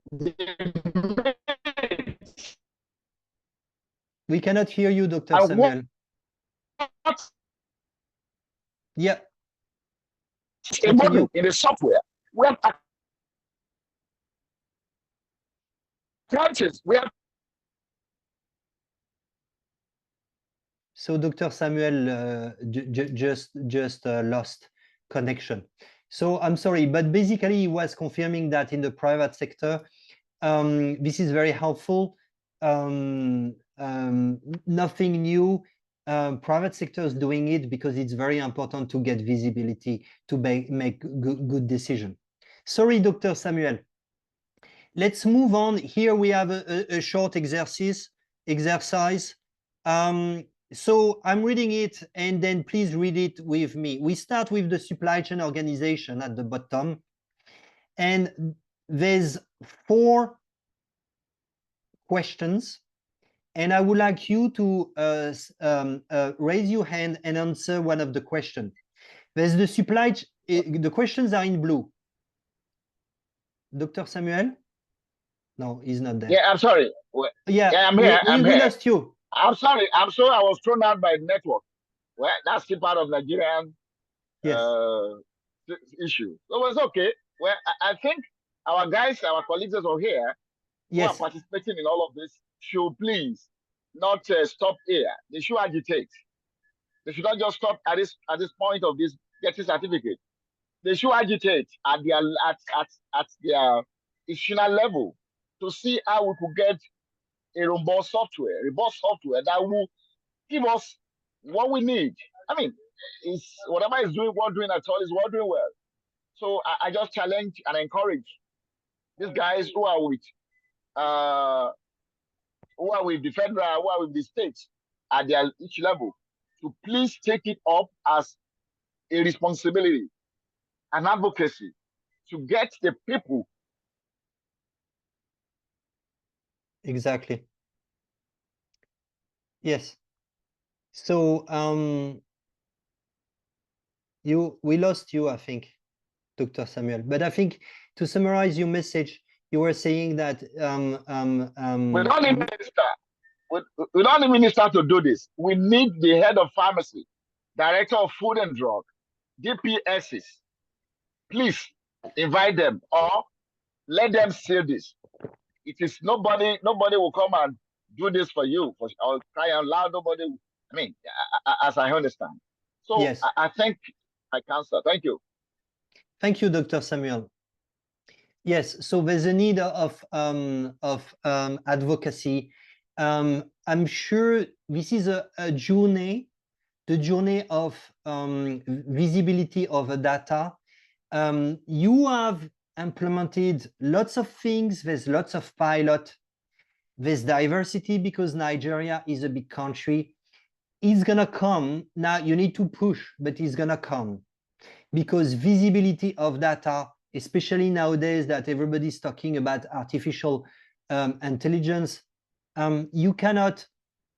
we cannot hear you, Dr. Samuel. Yeah. A model in the software. We have branches. We have. So Dr. Samuel just lost connection. So I'm sorry, but basically he was confirming that in the private sector, this is very helpful. Nothing new. Private sector is doing it because it's very important to get visibility to make good decision. Sorry, Dr. Samuel. Let's move on. Here we have a short exercise. So I'm reading it, and then please read it with me. We start with the supply chain organization at the bottom, and there's 4 questions, and I would like you to raise your hand and answer one of the questions. There's the supply the questions are in blue. Dr. Samuel? No, he's not there. Yeah, I'm sorry. Yeah, I'm here. We lost you. I'm sorry. I'm sorry. I was thrown out by network. Well, that's still part of Nigerian issue. So it's okay. Well, I think our guys, our colleagues over here, who are participating in all of this, should please not stop here. They should agitate. They should not just stop at this point of this getting certificate. They should agitate at their institutional level to see how we could get a robust software that will give us what we need. I mean, it's whatever is doing at all is doing well. So I just challenge and encourage these guys who are with the federal, who are with the states at their each level, to please take it up as a responsibility, an advocacy to get the people. Exactly. Yes. So we lost you, I think, Dr. Samuel. But I think to summarize your message, you were saying that we don't need minister. We don't need minister to do this. We need the head of pharmacy, director of food and drug, DPSs. Please invite them or let them see this. It is nobody will come and do this for you or cry out loud. Nobody. I mean, as I understand. So yes. I think I answer. Thank you. Thank you, Dr. Samuel. Yes, so there's a need of advocacy. I'm sure this is a journey, the journey of visibility of the data. You have implemented lots of things. There's lots of pilot. There's diversity because Nigeria is a big country. It's gonna come. Now you need to push, but it's gonna come because visibility of data, especially nowadays that everybody's talking about artificial intelligence, you cannot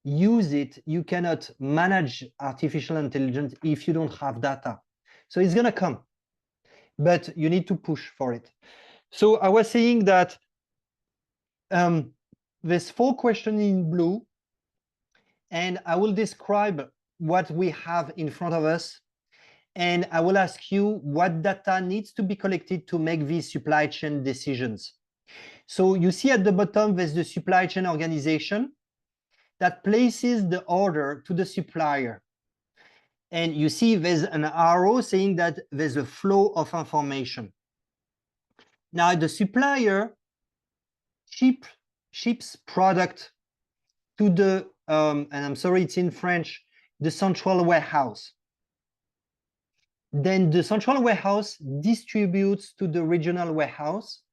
use it, you cannot manage artificial intelligence if you don't have data. So it's gonna come, but you need to push for it. So I was saying that there's 4 questions in blue, and I will describe what we have in front of us. And I will ask you what data needs to be collected to make these supply chain decisions. So you see at the bottom, there's the supply chain organization that places the order to the supplier. And you see there's an arrow saying that there's a flow of information. Now the supplier ships product to the, and I'm sorry, it's in French, the central warehouse. Then the central warehouse distributes to the regional warehouse.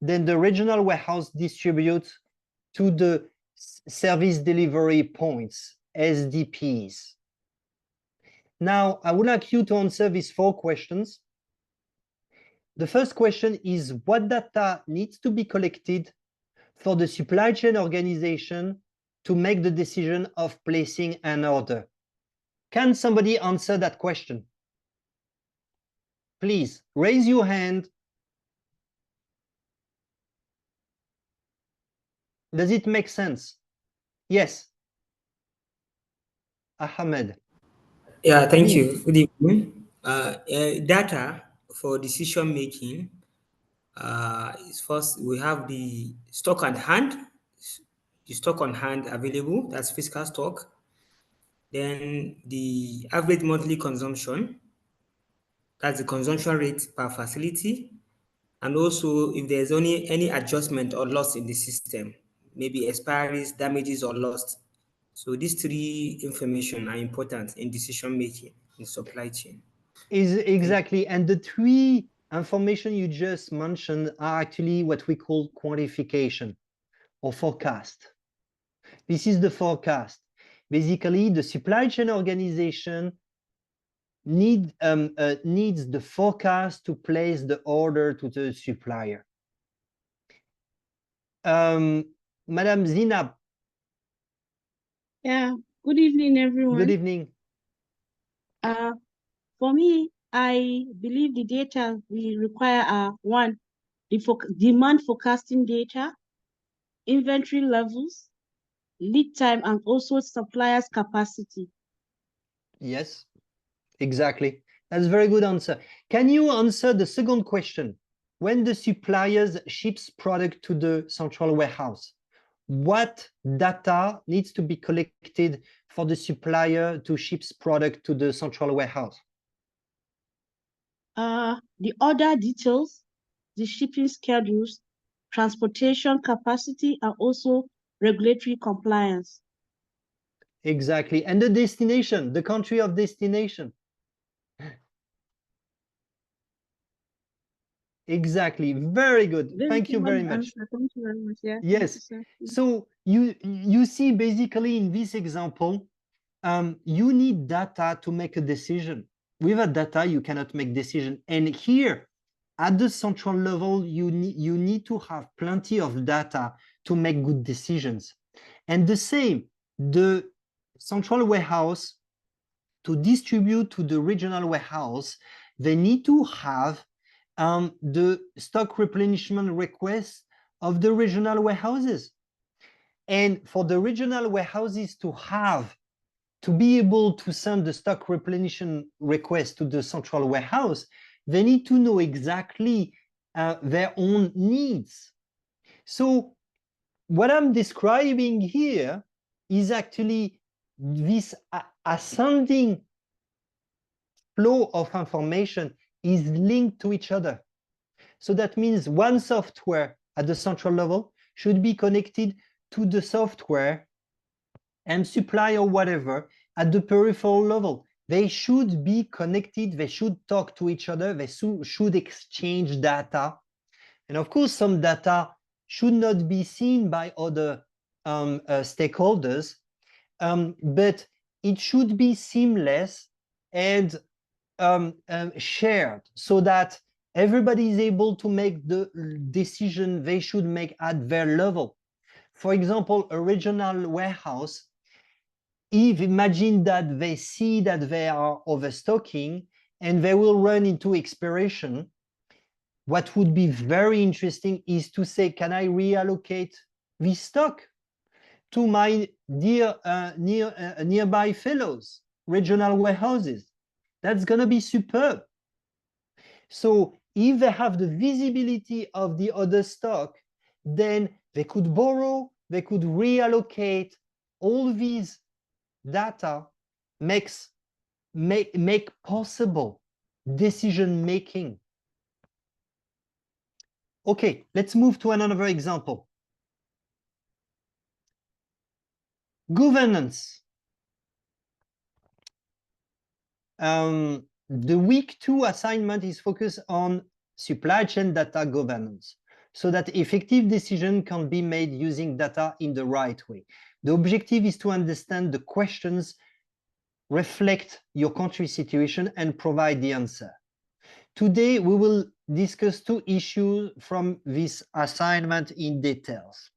Then the regional warehouse distributes to the service delivery points, SDPs. Now, I would like you to answer these 4 questions. The first question is, what data needs to be collected for the supply chain organization to make the decision of placing an order? Can somebody answer that question? Please raise your hand. Does it make sense? Yes. Ahmed. Yeah, thank you. Good evening. Data for decision making is first we have the stock on hand, available, that's physical stock. Then the average monthly consumption, that's the consumption rate per facility. And also if there's only any adjustment or loss in the system, maybe expiries, damages, or loss. So these 3 information are important in decision making in supply chain. Is exactly, and the 3 information you just mentioned are actually what we call quantification or forecast. This is the forecast. Basically, the supply chain organization needs the forecast to place the order to the supplier. Madam Zinab. Yeah, good evening, everyone. Good evening. For me, I believe the data we require are 1, the demand forecasting data, inventory levels, lead time, and also suppliers' capacity. Yes, exactly. That's a very good answer. Can you answer the second question? When the suppliers ships product to the central warehouse, what data needs to be collected for the supplier to ship product to the central warehouse? The order details, the shipping schedules, transportation capacity, and also regulatory compliance. Exactly. And the destination, the country of destination. Exactly. Very good. Thank you very much. Thank you very much. Yeah. Yes. So you see basically in this example, you need data to make a decision. Without data, you cannot make decision. And here at the central level, you need to have plenty of data to make good decisions. And the same, the central warehouse to distribute to the regional warehouse, they need to have the stock replenishment requests of the regional warehouses. And for the regional warehouses to be able to send the stock replenishment request to the central warehouse, they need to know exactly their own needs. So what I'm describing here is actually this ascending flow of information is linked to each other. So that means one software at the central level should be connected to the software and supply or whatever at the peripheral level. They should be connected, they should talk to each other, they should exchange data And of course, some data should not be seen by other stakeholders, but it should be seamless and shared so that everybody is able to make the decision they should make at their level. For example, a regional warehouse, if imagine that they see that they are overstocking and they will run into expiration, what would be very interesting is to say, can I reallocate this stock to my nearby fellows, regional warehouses? That's going to be superb. So if they have the visibility of the other stock, then they could borrow, they could reallocate. All these data make possible decision making. Okay, let's move to another example. Governance. The week 2 assignment is focused on supply chain data governance so that effective decision can be made using data in the right way. The objective is to understand the questions, reflect your country situation, and provide the answer. Today, we will discuss 2 issues from this assignment in details.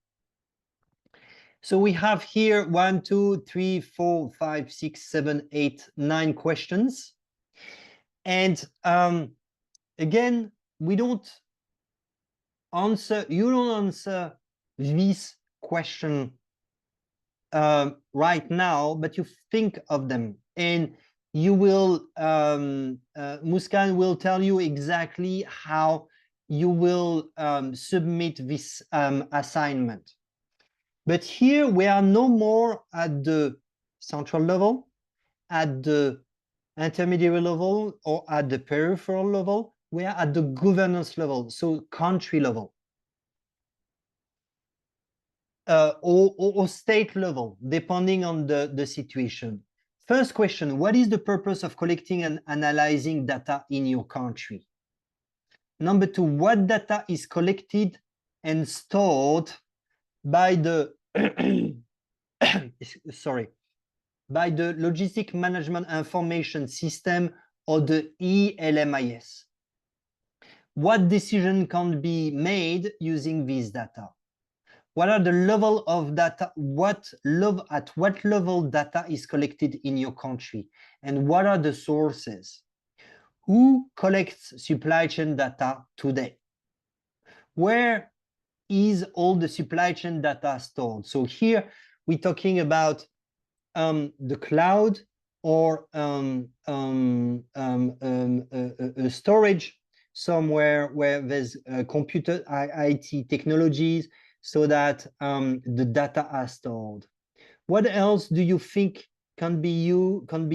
So we have here 1, 2, 3, 4, 5, 6, 7, 8, 9 questions. And again, you don't answer this question right now, but you think of them. And you will, Muskan will tell you exactly how you will submit this assignment. But here we are no more at the central level, at the intermediary level, or at the peripheral level. We are at the governance level, so country level, or state level, depending on the situation. First question, what is the purpose of collecting and analyzing data in your country? Number 2, what data is collected and stored by the by the Logistic Management Information System, or the ELMIS? What decision can be made using this data? What are the level of data? At what level data is collected in your country? And what are the sources? Who collects supply chain data today? Where is all the supply chain data stored? So here we're talking about the cloud, or a storage somewhere where there's computer IT technologies, so that the data are stored. What else do you think can be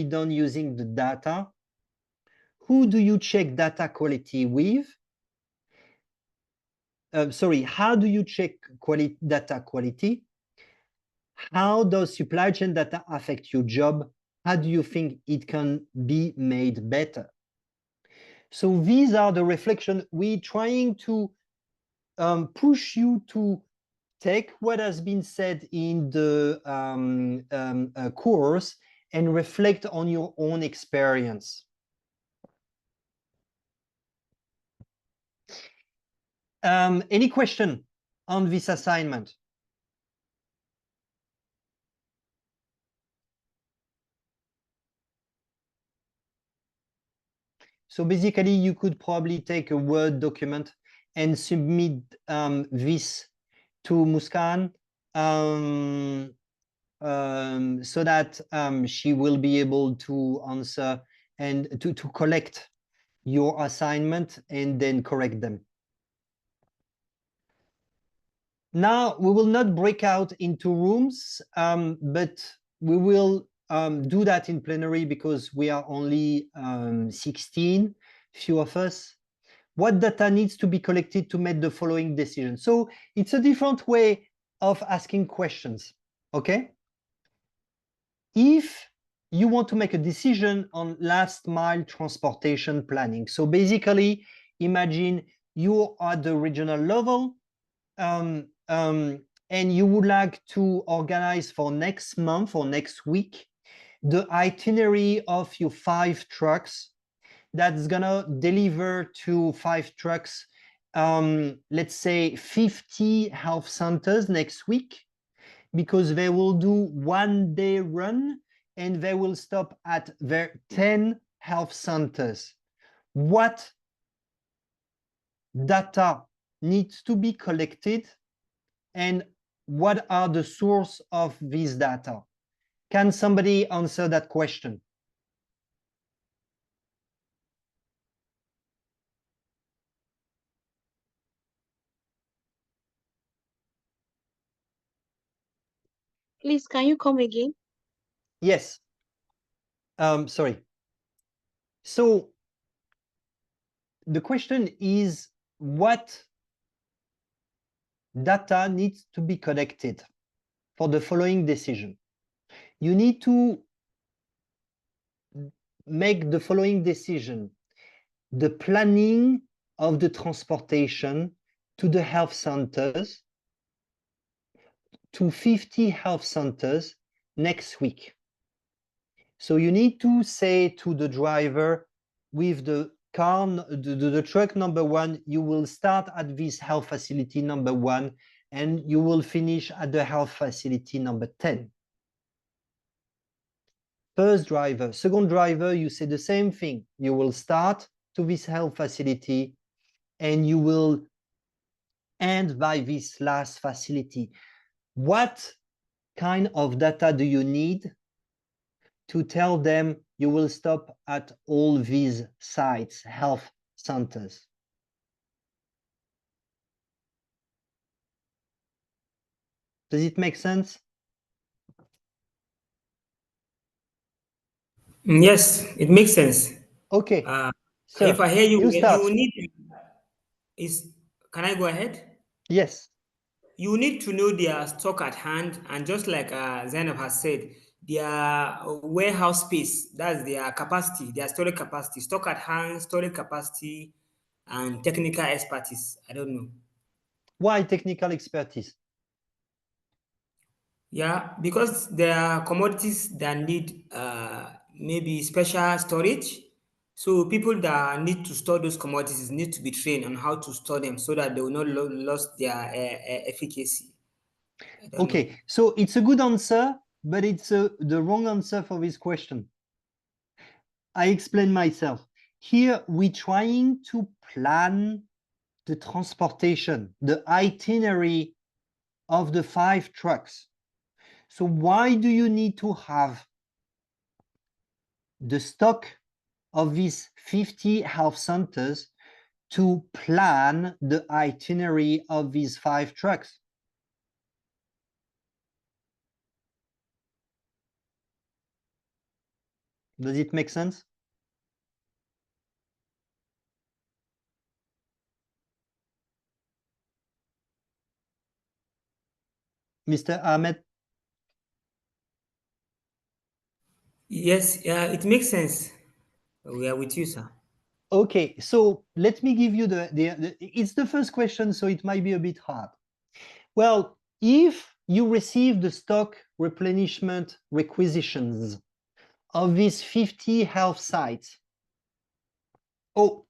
done using the data? Who do you check data quality with? How do you check data quality? How does supply chain data affect your job? How do you think it can be made better? So these are the reflections. We're trying to push you to take what has been said in the course and reflect on your own experience. Any question on this assignment? So basically, you could probably take a Word document and submit this to Muskan, so that she will be able to answer and to collect your assignment and then correct them. Now, we will not break out into rooms, but we will do that in plenary because we are only 16, few of us. What data needs to be collected to make the following decision? So it's a different way of asking questions, okay? If you want to make a decision on last mile transportation planning, so basically imagine you are at the regional level, and you would like to organize for next month or next week the itinerary of your 5 trucks that's gonna deliver to 5 trucks, let's say 50 health centers next week, because they will do 1-day run and they will stop at their 10 health centers. What data needs to be collected and what are the source of this data? Can somebody answer that question? Please, can you come again? Yes. Sorry. So the question is, what data needs to be collected for the following decision? You need to make the following decision: the planning of the transportation to the health centers, to 50 health centers next week. So you need to say to the driver, with the car, the truck number 1, you will start at this health facility number 1, and you will finish at the health facility number 10. First driver. Second driver, you say the same thing. You will start to this health facility and you will end by this last facility. What kind of data do you need to tell them you will stop at all these sites, health centers? Does it make sense? Yes, it makes sense. Okay. Sir, If I hear you, you start. you need can I go ahead? Yes. You need to know their stock at hand, and just like Zainab has said, their warehouse space, that's their capacity, their storage capacity, stock at hand, storage capacity, and technical expertise. I don't know. Why technical expertise? Yeah, because there are commodities that need maybe special storage. So people that need to store those commodities need to be trained on how to store them so that they will not lose their efficacy. Okay, so it's a good answer, but it's the wrong answer for this question. I explain myself. Here, we're trying to plan the transportation, the itinerary of the 5 trucks. So why do you need to have the stock of these 50 health centers to plan the itinerary of these 5 trucks? Does it make sense? Mr. Ahmed? Yes, it makes sense. We are with you, sir. Okay, so let me give you it's the first question, so it might be a bit hard. Well, if you receive the stock replenishment requisitions of these 50 health sites. Oh,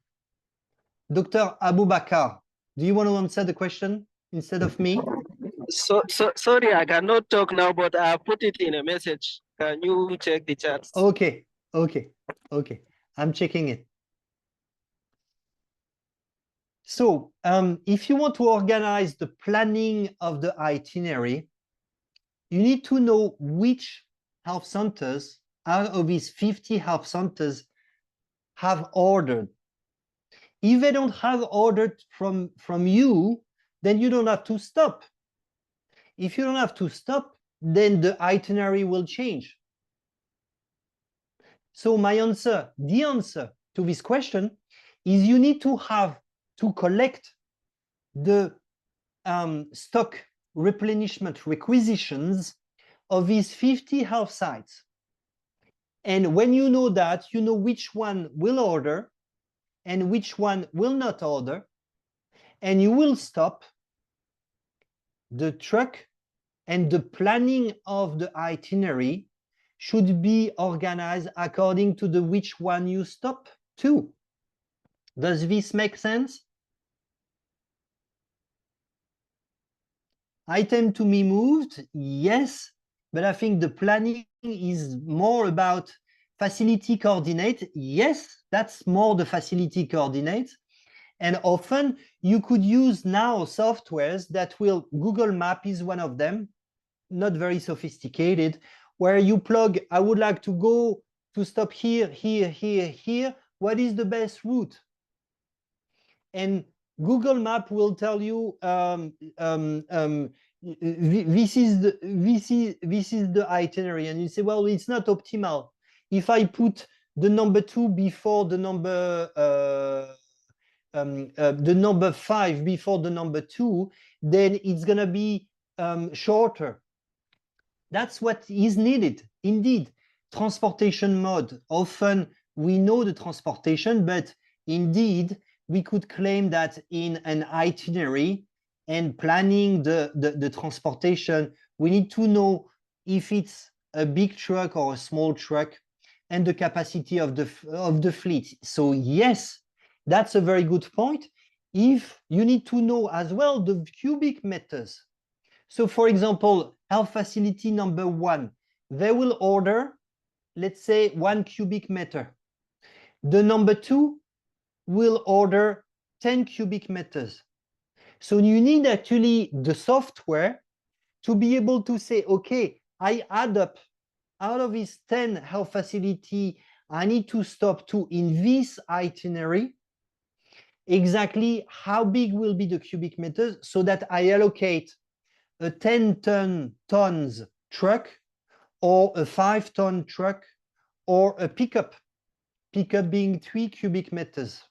Dr. Abubakar, do you want to answer the question instead of me? Sorry, I cannot talk now, but I put it in a message. Can you check the chat? Okay. I'm checking it. So if you want to organize the planning of the itinerary, you need to know which health centers out of these 50 health centers have ordered. If they don't have ordered from you, then you don't have to stop. If you don't have to stop, then the itinerary will change. So the answer to this question is you need to collect the stock replenishment requisitions of these 50 health sites. And when you know that, you know which one will order and which one will not order. and you will stop the truck, and the planning of the itinerary should be organized according to the which one you stop to. Does this make sense? Item to be moved, yes, but I think the planning is more about facility coordinate. Yes, that's more the facility coordinate. And often you could use now softwares that will, Google Map is one of them, not very sophisticated, where you plug, I would like to go to stop here, here, here, here. What is the best route? And Google Map will tell you this is the itinerary, and you say, well, it's not optimal. If I put the number 2 before the number 5 before the number 2, then it's gonna be shorter. That's what is needed. Indeed, transportation mode. Often we know the transportation, but indeed we could claim that in an itinerary and planning the transportation, we need to know if it's a big truck or a small truck and the capacity of the fleet. So yes, that's a very good point. If you need to know as well the cubic meters. So for example, health facility number 1, they will order, let's say 1 cubic meter. The number 2 will order 10 cubic meters. So you need actually the software to be able to say, okay, I add up out of this 10 health facility, I need to stop to in this itinerary, exactly how big will be the cubic meters so that I allocate a 10 tons truck or a 5-ton truck or a pickup being 3 cubic meters.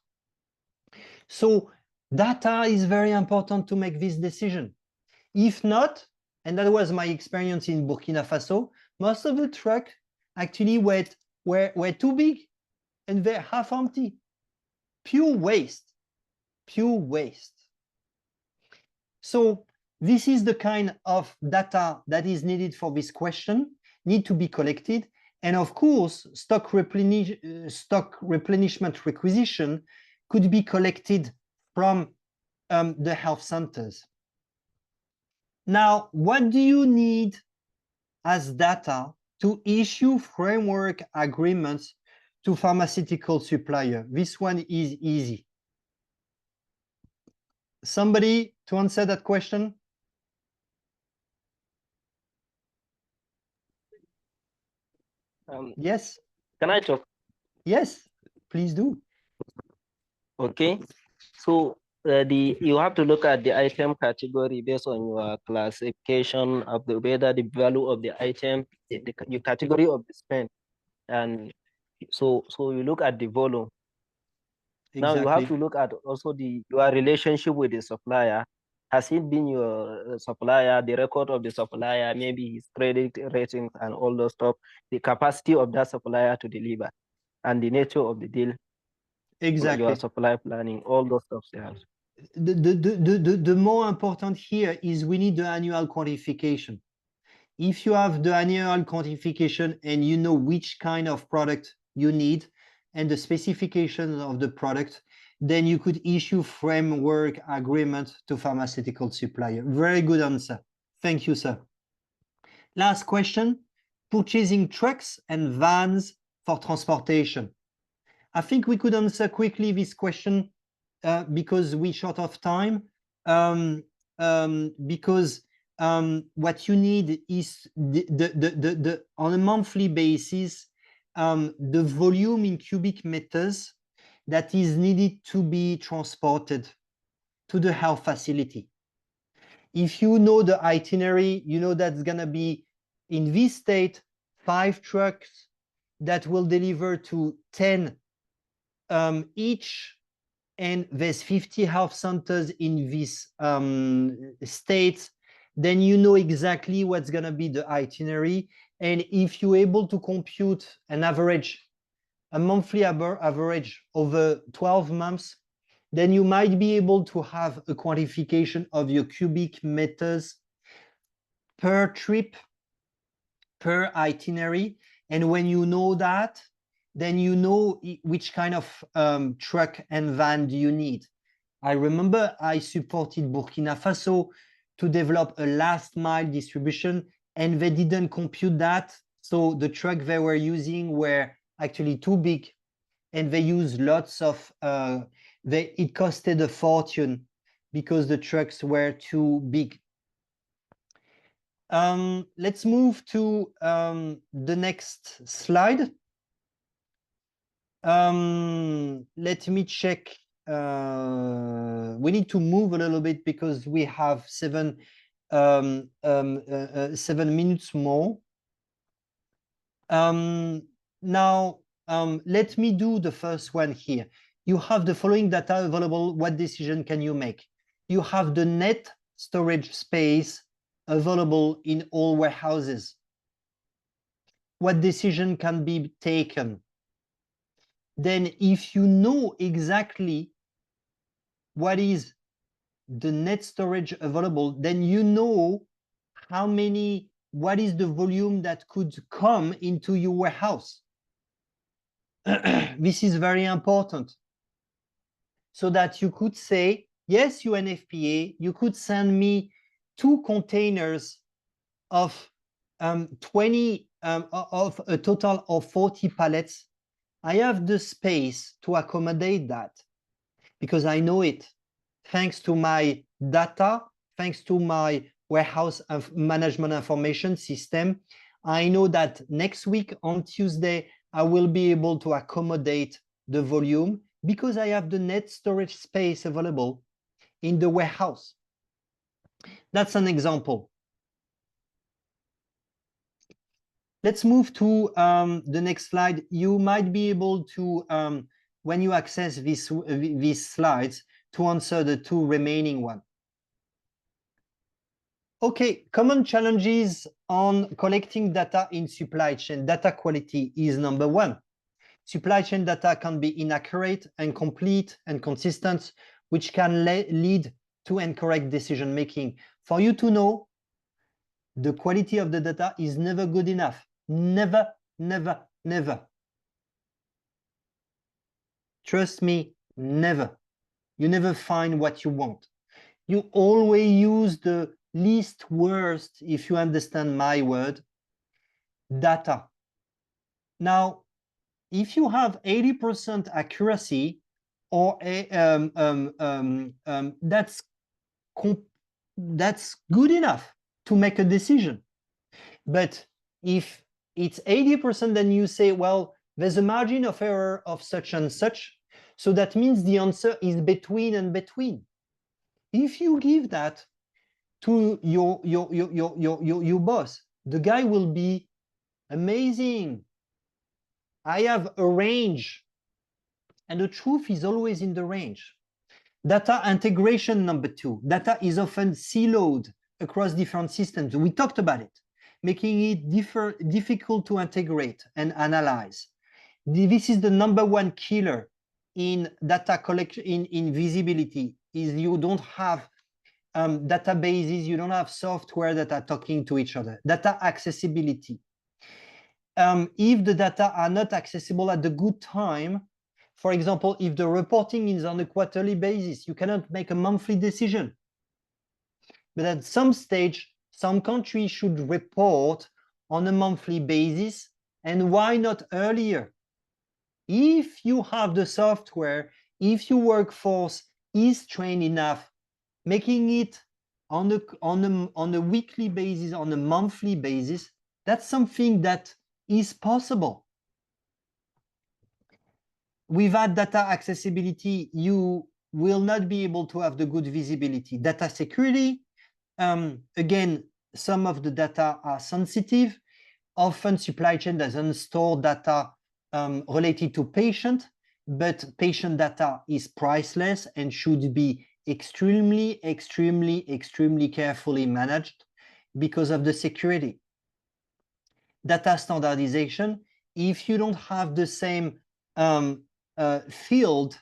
So data is very important to make this decision. If not, and that was my experience in Burkina Faso, most of the trucks actually were too big and they're half empty. Pure waste, pure waste. So this is the kind of data that is needed for this question, need to be collected. And of course, stock replenishment requisition could be collected from the health centers. Now, what do you need as data to issue framework agreements to pharmaceutical supplier? This one is easy. Somebody to answer that question? Yes. Can I talk? Yes, please do. Okay. So you have to look at the item category based on your classification of the whether the value of the item, your category of the spend, and so you look at the volume. Now you have to look at also your relationship with the supplier. Has it been your supplier, the record of the supplier, maybe his credit ratings and all those stuff, the capacity of that supplier to deliver, and the nature of the deal, your supply planning, all those stuff. Yeah. The more important here is we need the annual quantification. If you have the annual quantification and you know which kind of product you need and the specifications of the product, then you could issue framework agreement to pharmaceutical supplier. Very good answer. Thank you, sir. Last question, purchasing trucks and vans for transportation. I think we could answer quickly this question because we're short of time. Because what you need is on a monthly basis, the volume in cubic meters that is needed to be transported to the health facility. If you know the itinerary, you know that's gonna be in this state, 5 trucks that will deliver to 10 each, and there's 50 health centers in this state, then you know exactly what's going to be the itinerary. And if you're able to compute an average, a monthly average over 12 months, then you might be able to have a quantification of your cubic meters per trip, per itinerary. And when you know that, then you know which kind of truck and van do you need. I remember I supported Burkina Faso to develop a last mile distribution, and they didn't compute that. So the truck they were using were actually too big, and they used lots of, it costed a fortune because the trucks were too big. Let's move to the next slide. Let me check. We need to move a little bit because we have 7 minutes more. Now, let me do the first one here. You have the following data available. What decision can you make? You have the net storage space available in all warehouses. What decision can be taken? Then if you know exactly what is the net storage available, then you know how many, what is the volume that could come into your warehouse. This is very important. So that you could say, yes, UNFPA, you could send me 2 containers of 20, of a total of 40 pallets. I have the space to accommodate that because I know it. Thanks to my data, thanks to my warehouse management information system, I know that next week on Tuesday, I will be able to accommodate the volume because I have the net storage space available in the warehouse. That's an example. Let's move to the next slide. You might be able to, when you access these slides, to answer the 2 remaining ones. Okay, common challenges on collecting data in supply chain. Data quality is number 1. Supply chain data can be inaccurate, incomplete, and consistent, which can lead to incorrect decision making. For you to know, the quality of the data is never good enough. Never, never, never. Trust me, never. You never find what you want. You always use the least worst, if you understand my word, data. Now, if you have 80% accuracy, or that's good enough to make a decision. But if it's 80%, then you say, well, there's a margin of error of such and such. So that means the answer is between and between. If you give that to your boss, the guy will be amazing. I have a range, and the truth is always in the range. Data integration, number 2. Data is often siloed across different systems. We talked about it, making it difficult to integrate and analyze. This is the number 1 killer in data collection, in visibility, is you don't have databases, you don't have software that are talking to each other. Data accessibility. If the data are not accessible at the good time, for example, if the reporting is on a quarterly basis, you cannot make a monthly decision. But at some stage, some countries should report on a monthly basis, and why not earlier? If you have the software, if your workforce is trained enough, making it on a weekly basis, on a monthly basis, that's something that is possible. Without data accessibility, you will not be able to have the good visibility. Data security, again, some of the data are sensitive. Often supply chain doesn't store data related to patient, but patient data is priceless and should be extremely, extremely, extremely carefully managed because of the security. Data standardization, if you don't have the same field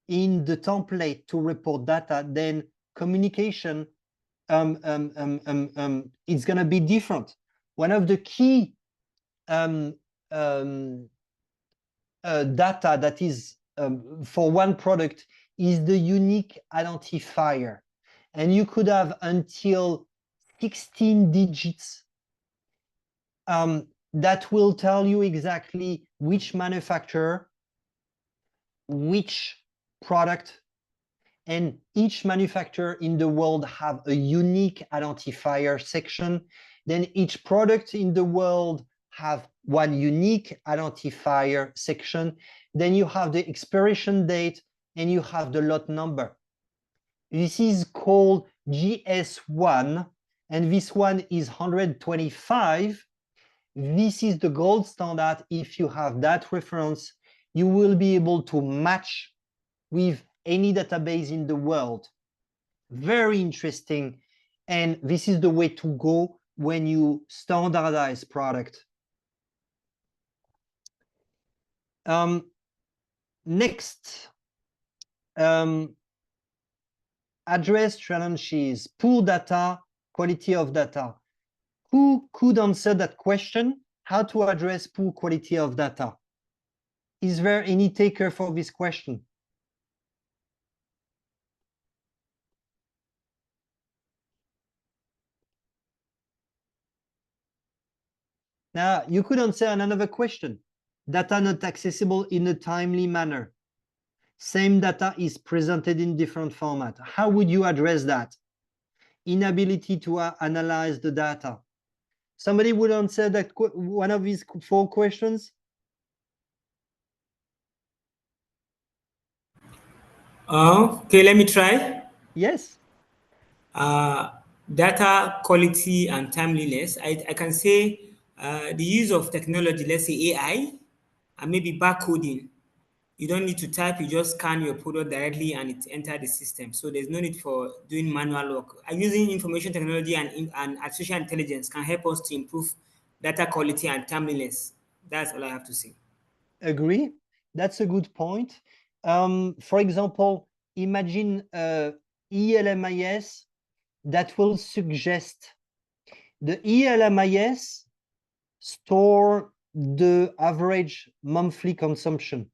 in the template to report data, then communication it's going to be different. One of the key data that is for one product is the unique identifier. And you could have until 16 digits that will tell you exactly which manufacturer, which product, and each manufacturer in the world have a unique identifier section. Then each product in the world have one unique identifier section. Then you have the expiration date and you have the lot number. This is called GS1, and this one is 125. This is the gold standard. If you have that reference, you will be able to match with any database in the world. Very interesting. And this is the way to go when you standardize product. Next, address challenges, poor data, quality of data. Who could answer that question? How to address poor quality of data? Is there any taker for this question? Now, you could answer another question. Data not accessible in a timely manner. Same data is presented in different format. How would you address that? Inability to analyze the data. Somebody would answer that one of these 4 questions? Okay, let me try. Yes. Data quality and timeliness. I can say the use of technology, let's say AI, and maybe barcoding. You don't need to type, you just scan your product directly and it enters the system. So there's no need for doing manual work. Using information technology and artificial intelligence can help us to improve data quality and timeliness. That's all I have to say. Agree. That's a good point. For example, imagine ELMIS that will suggest the ELMIS store the average monthly consumption,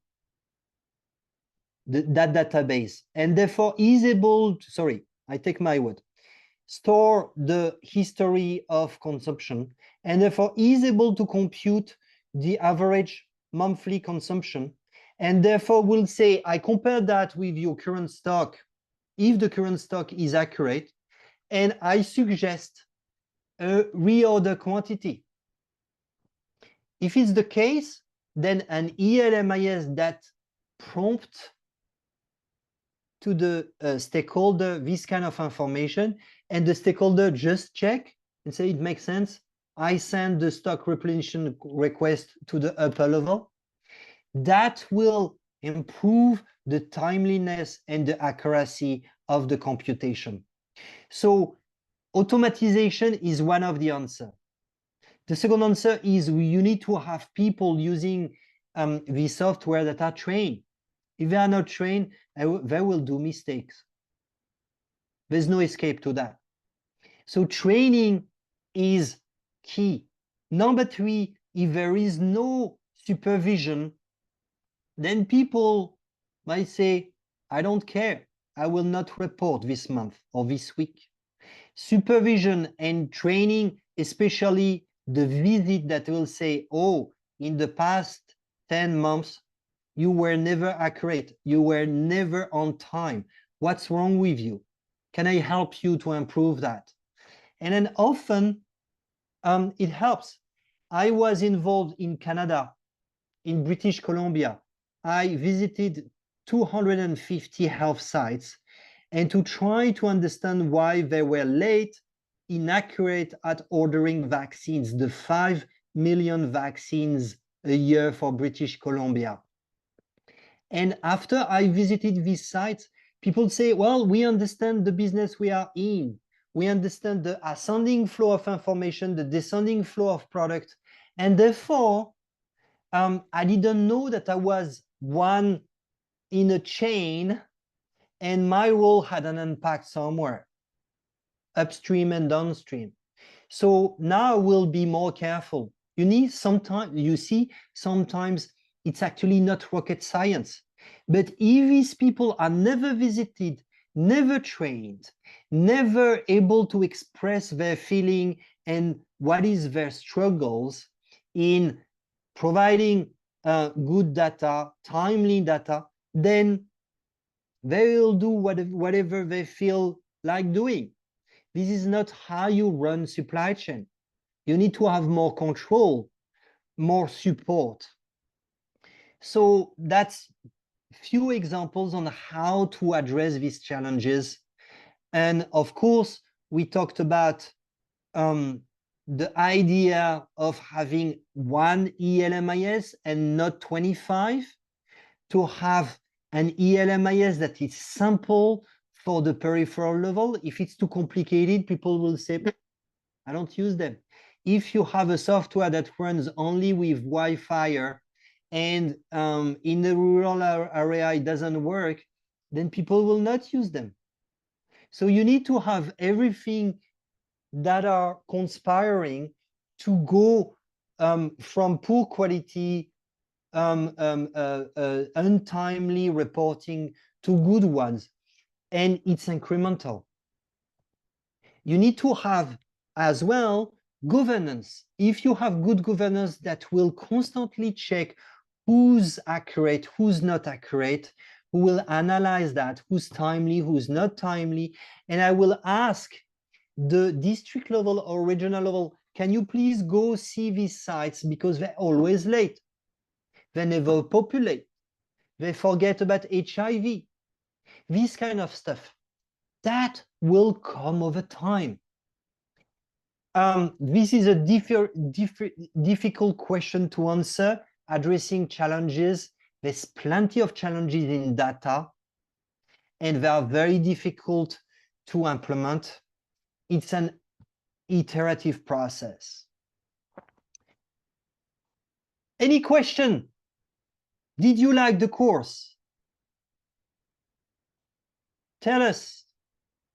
that database, and therefore is able to, sorry, I take my word, store the history of consumption, and therefore is able to compute the average monthly consumption, and therefore will say, I compare that with your current stock, if the current stock is accurate, and I suggest a reorder quantity. If it's the case, then an ELMIS that prompt to the stakeholder this kind of information, and the stakeholder just check and say it makes sense. I send the stock replenishment request to the upper level. That will improve the timeliness and the accuracy of the computation. So automatization is one of the answers. The second answer is you need to have people using the software that are trained. If they are not trained, they will do mistakes. There's no escape to that. So training is key. Number 3, if there is no supervision, then people might say, I don't care. I will not report this month or this week. Supervision and training, especially the visit that will say, oh, in the past 10 months, you were never accurate. You were never on time. What's wrong with you? Can I help you to improve that? And then often it helps. I was involved in Canada, in British Columbia. I visited 250 health sites, and to try to understand why they were late, inaccurate at ordering vaccines, the 5 million vaccines a year for British Columbia. And after I visited these sites, people say, well, we understand the business we are in. We understand the ascending flow of information, the descending flow of product. And therefore, I didn't know that I was one in a chain, and my role had an impact somewhere, upstream and downstream. So now we'll be more careful. You need sometimes, you see, sometimes it's actually not rocket science. But if these people are never visited, never trained, never able to express their feeling and what is their struggles in providing good data, timely data, then they will do whatever they feel like doing. This is not how you run supply chain. You need to have more control, more support. So that's few examples on how to address these challenges. And of course, we talked about the idea of having one ELMIS and not 25, to have an ELMIS that is simple for the peripheral level. If it's too complicated, people will say, I don't use them. If you have a software that runs only with Wi-Fi and in the rural area it doesn't work, then people will not use them. So you need to have everything that are conspiring to go from poor quality, untimely reporting to good ones. And it's incremental. You need to have as well governance. If you have good governance that will constantly check who's accurate, who's not accurate, who will analyze that, who's timely, who's not timely, and I will ask the district level or regional level, can you please go see these sites because they're always late. They never populate. They forget about HIV. This kind of stuff. That will come over time. This is a difficult question to answer, addressing challenges. There's plenty of challenges in data, and they are very difficult to implement. It's an iterative process. Any question? Did you like the course? Tell us.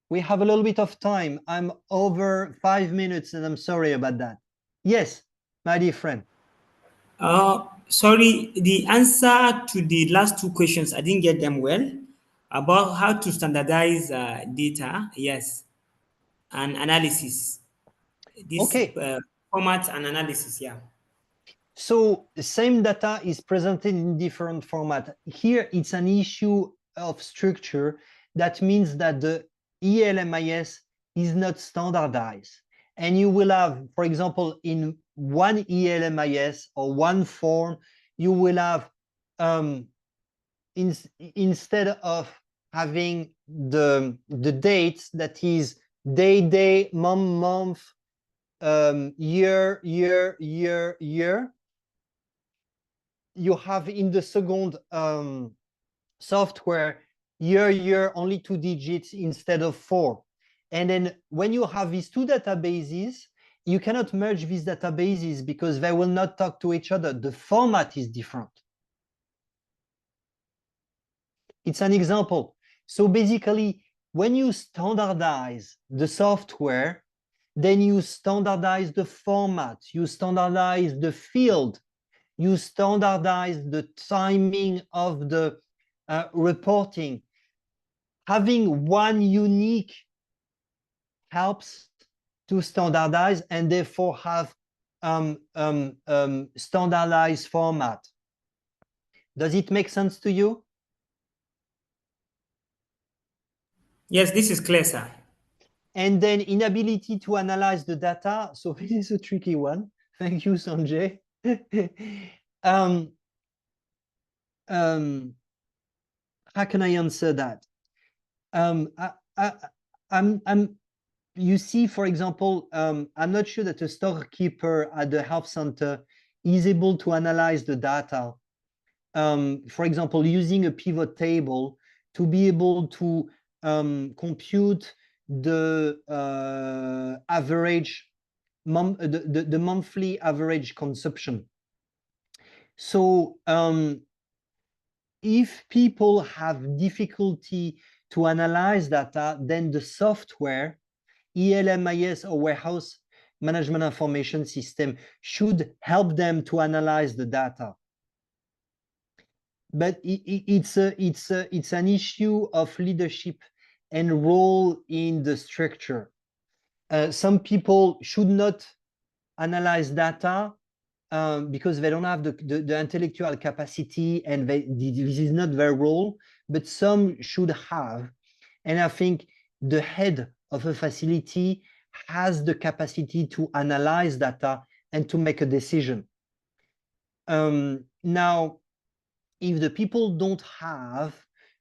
We have a little bit of time. I'm over 5 minutes and I'm sorry about that. Yes, my dear friend. Sorry, the answer to the last two questions, I didn't get them well. About how to standardize data, yes, and analysis. This Okay. format and analysis, yeah. So the same data is presented in different format. Here, it's an issue of structure. That means that the ELMIS is not standardized. And you will have, for example, in one ELMIS or one form, you will have, instead of having the dates that is day, month, year, you have in the second software year, only 2 digits instead of 4. And then when you have these two databases, you cannot merge these databases because they will not talk to each other. The format is different. It's an example. So basically, when you standardize the software, then you standardize the format, you standardize the field, you standardize the timing of the reporting. Having one unique helps to standardize and therefore have standardized format. Does it make sense to you? Yes, this is clear, sir. And then inability to analyze the data. So this is a tricky one. Thank you, Sanjay. How can I answer that? You see, for example, I'm not sure that a storekeeper at the health center is able to analyze the data. For example, using a pivot table to be able to compute the average, the monthly average consumption. So if people have difficulty to analyze data, then the software, ELMIS or warehouse management information system, should help them to analyze the data. But it's an issue of leadership and role in the structure. Some people should not analyze data because they don't have the intellectual capacity, and this is not their role, but some should have. And I think the head of a facility has the capacity to analyze data and to make a decision. Now, if the people don't have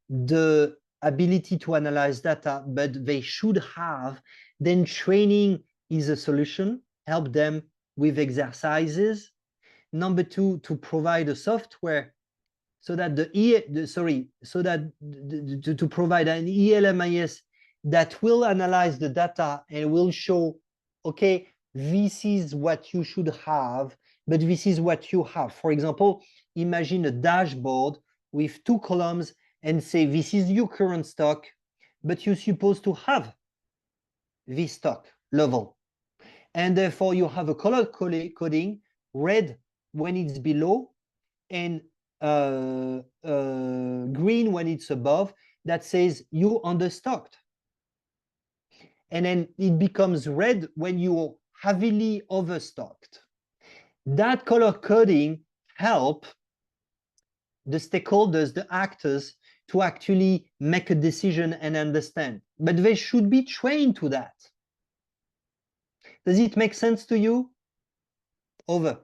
the ability to analyze data, but they should have, then training is a solution. Help them with exercises. Number two, to provide a software so that to provide an ELMIS that will analyze the data and will show, okay, this is what you should have, but this is what you have. For example, imagine a dashboard with 2 columns and say, this is your current stock, but you're supposed to have this stock level. And therefore you have a color coding, red when it's below, and green when it's above, that says you understocked. And then it becomes red when you're heavily overstocked. That color coding help the stakeholders, the actors, to actually make a decision and understand. But they should be trained to that. Does it make sense to you? Over.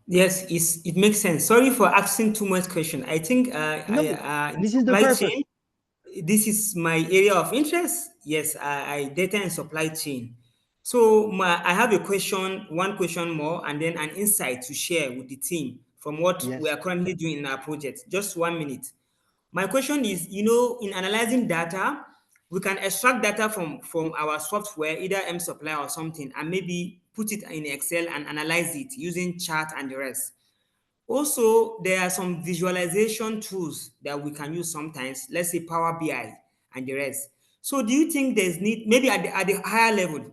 Yes, it makes sense. Sorry for asking too much question. I think this is the purpose. Chain, this is my area of interest. Yes, I data and supply chain. So I have a question, one question more, and then an insight to share with the team from what we are currently doing in our project. Just 1 minute. My question is, in analyzing data, we can extract data from our software, either M-Supply or something, and maybe put it in Excel and analyze it using chart and the rest. Also, there are some visualization tools that we can use sometimes, let's say Power BI and the rest. So do you think there's need, maybe at the higher level,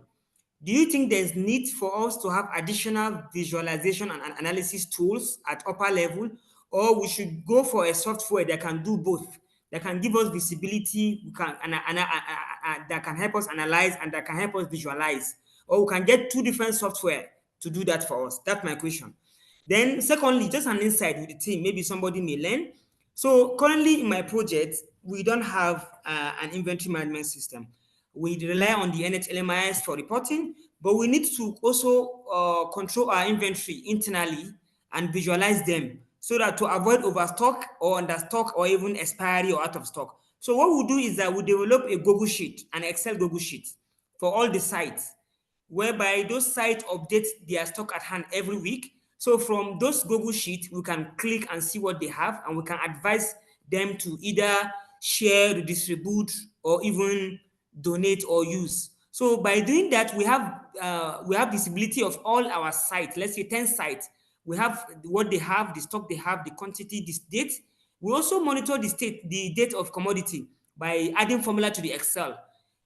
do you think there's need for us to have additional visualization and analysis tools at upper level, or we should go for a software that can do both, that can give us visibility, that can help us analyze and that can help us visualize, or we can get 2 different software to do that for us? That's my question. Then secondly, just an insight with the team, maybe somebody may learn. So currently in my project, we don't have an inventory management system. We rely on the NHLMIS for reporting, but we need to also control our inventory internally and visualize them so that to avoid overstock or understock or even expiry or out of stock. So what we'll do is that we develop a Google Sheet, an Excel Google Sheet for all the sites, whereby those sites update their stock at hand every week. So from those Google Sheets, we can click and see what they have, and we can advise them to either share, redistribute, or even donate or use. So by doing that, we have visibility of all our sites. Let's say 10 sites. We have what they have, the stock they have, the quantity, the date. We also monitor the date of commodity by adding formula to the Excel.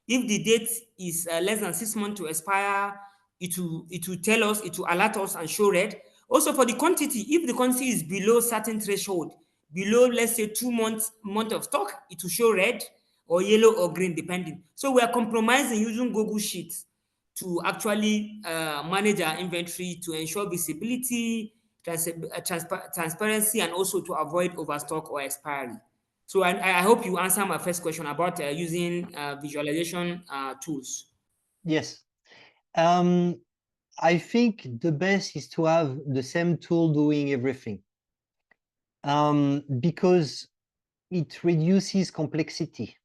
If the date is less than 6 months to expire, it will tell us, it will alert us and show red. Also for the quantity, if the quantity is below certain threshold, below, let's say 2 months of stock, it will show red or yellow or green, depending. So we are compromising using Google Sheets to actually manage our inventory, to ensure visibility, transparency, and also to avoid overstock or expiry. So I hope you answer my first question about using visualization tools. Yes. I think the best is to have the same tool doing everything, because it reduces complexity.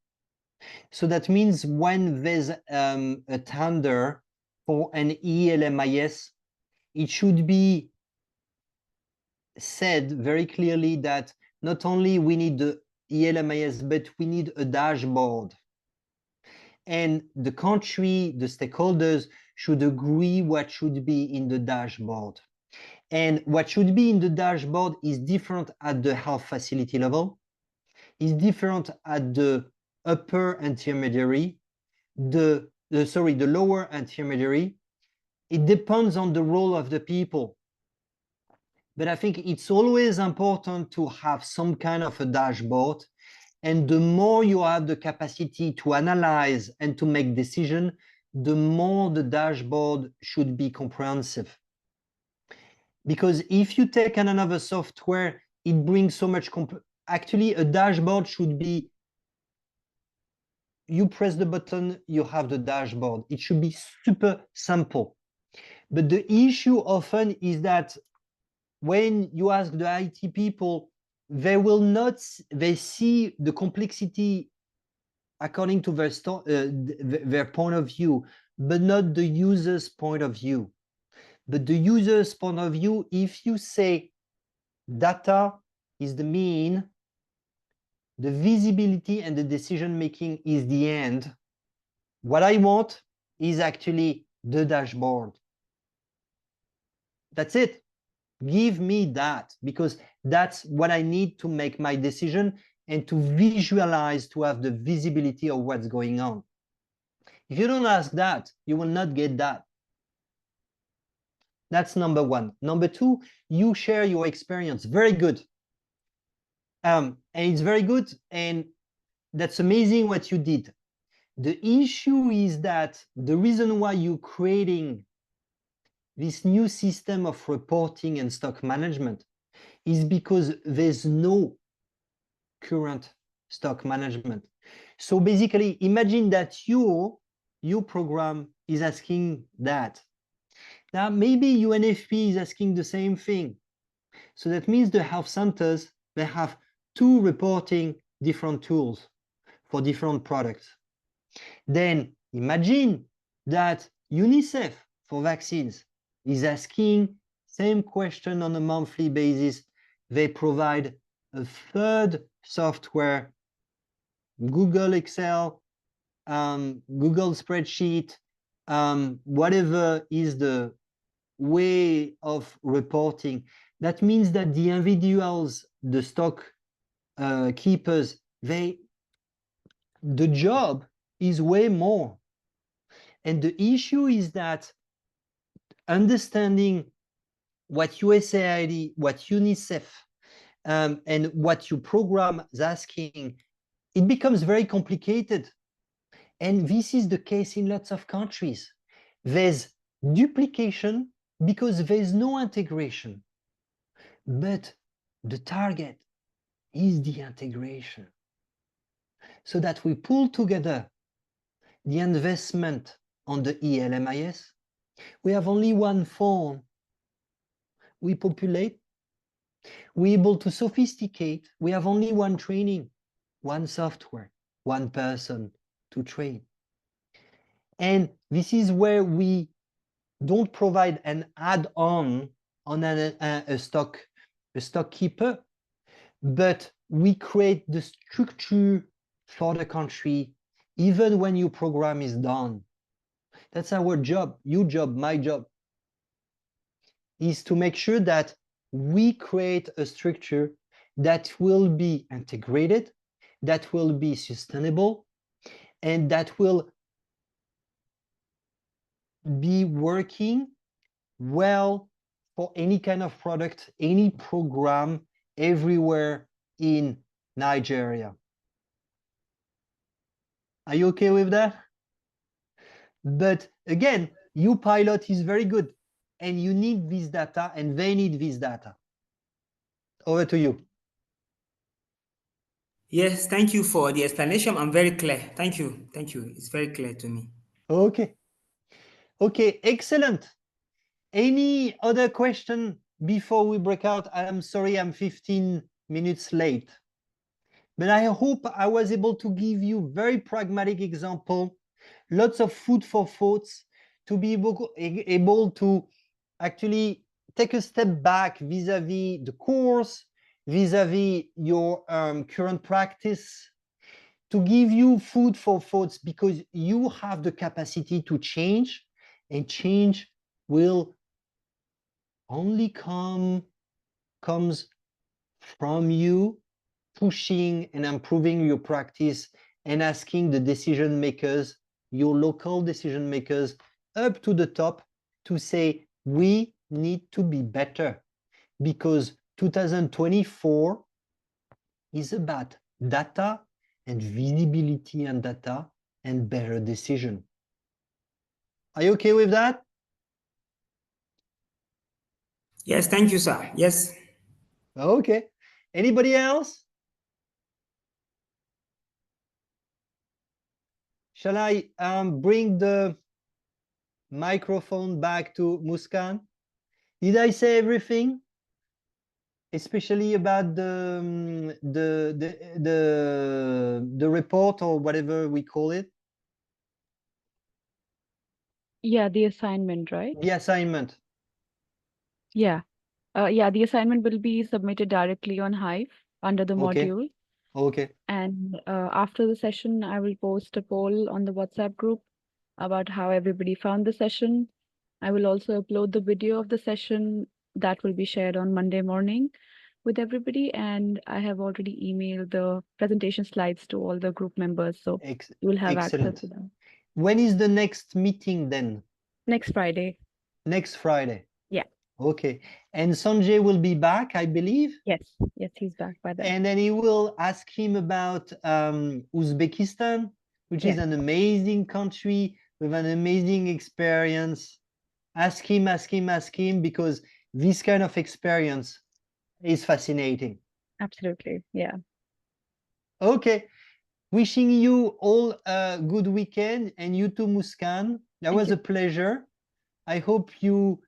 So that means when there's a tender for an ELMIS, it should be said very clearly that not only we need the ELMIS, but we need a dashboard. And the country, the stakeholders should agree what should be in the dashboard. And what should be in the dashboard is different at the health facility level, is different at the upper intermediary, the lower intermediary. It depends on the role of the people. But I think it's always important to have some kind of a dashboard. And the more you have the capacity to analyze and to make decisions, the more the dashboard should be comprehensive. Because if you take another software, it brings so much. Actually, a dashboard should be, you press the button, you have the dashboard. It should be super simple. But the issue often is that when you ask the IT people, they will not, they see the complexity according to their point of view, but not the user's point of view. But the user's point of view, if you say data is the mean, the visibility and the decision-making is the end, what I want is actually the dashboard. That's it. Give me that, because that's what I need to make my decision and to visualize, to have the visibility of what's going on. If you don't ask that, you will not get that. That's number one. Number two, you share your experience. Very good. And it's very good. And that's amazing what you did. The issue is that the reason why you're creating this new system of reporting and stock management is because there's no current stock management. So basically, imagine that your program is asking that. Now, maybe UNFP is asking the same thing. So that means the health centers, they have two reporting different tools for different products. Then imagine that UNICEF for vaccines is asking same question on a monthly basis. They provide a third software, Google Excel, Google spreadsheet, whatever is the way of reporting. That means that the individuals, the stock keepers, the job is way more. And the issue is that understanding what USAID, what UNICEF, and what your program is asking, it becomes very complicated. And this is the case in lots of countries. There's duplication because there's no integration. But the target is the integration. So that we pull together the investment on the ELMIS. We have only one phone. We populate. We're able to sophisticate. We have only one training, one software, one person to train. And this is where we don't provide an add-on on a stock keeper, but we create the structure for the country, even when your program is done. That's our job, your job, my job, is to make sure that we create a structure that will be integrated, that will be sustainable, and that will be working well for any kind of product, any program, everywhere in Nigeria. Are you okay with that? But again, your pilot is very good and you need this data and they need this data. Over to you. Yes, thank you for the explanation. I'm very clear. Thank you. Thank you. It's very clear to me. Okay. Okay, excellent. Any other question before we break out? I'm sorry, I'm 15 minutes late. But I hope I was able to give you very pragmatic example, lots of food for thoughts, to be able to actually take a step back vis-a-vis the course, vis-a-vis your current practice, to give you food for thoughts, because you have the capacity to change, and change will only comes from you pushing and improving your practice and asking the decision makers, your local decision makers up to the top to say, we need to be better, because 2024 is about data and visibility and data and better decision. Are you okay with that? Yes, thank you, sir. Yes. Okay. Anybody else? Shall I bring the microphone back to Muskan? Did I say everything? Especially about the report or whatever we call it? Yeah, the assignment, right? The assignment. Yeah. Yeah, the assignment will be submitted directly on Hive under the Okay. module. Okay. And after the session, I will post a poll on the WhatsApp group about how everybody found the session. I will also upload the video of the session that will be shared on Monday morning with everybody. And I have already emailed the presentation slides to all the group members, so you will have access Excellent. to them. When is the next meeting then? Next Friday. Next Friday. Yeah. Okay. And Sanjay will be back, I believe. Yes. Yes, he's back by then. And then he will ask him about Uzbekistan, which is Yeah. an amazing country with an amazing experience. Ask him, because this kind of experience is fascinating. Absolutely. Yeah. Okay. Wishing you all a good weekend, and you too, Muskan. That Thank was you. a pleasure. I hope you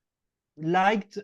liked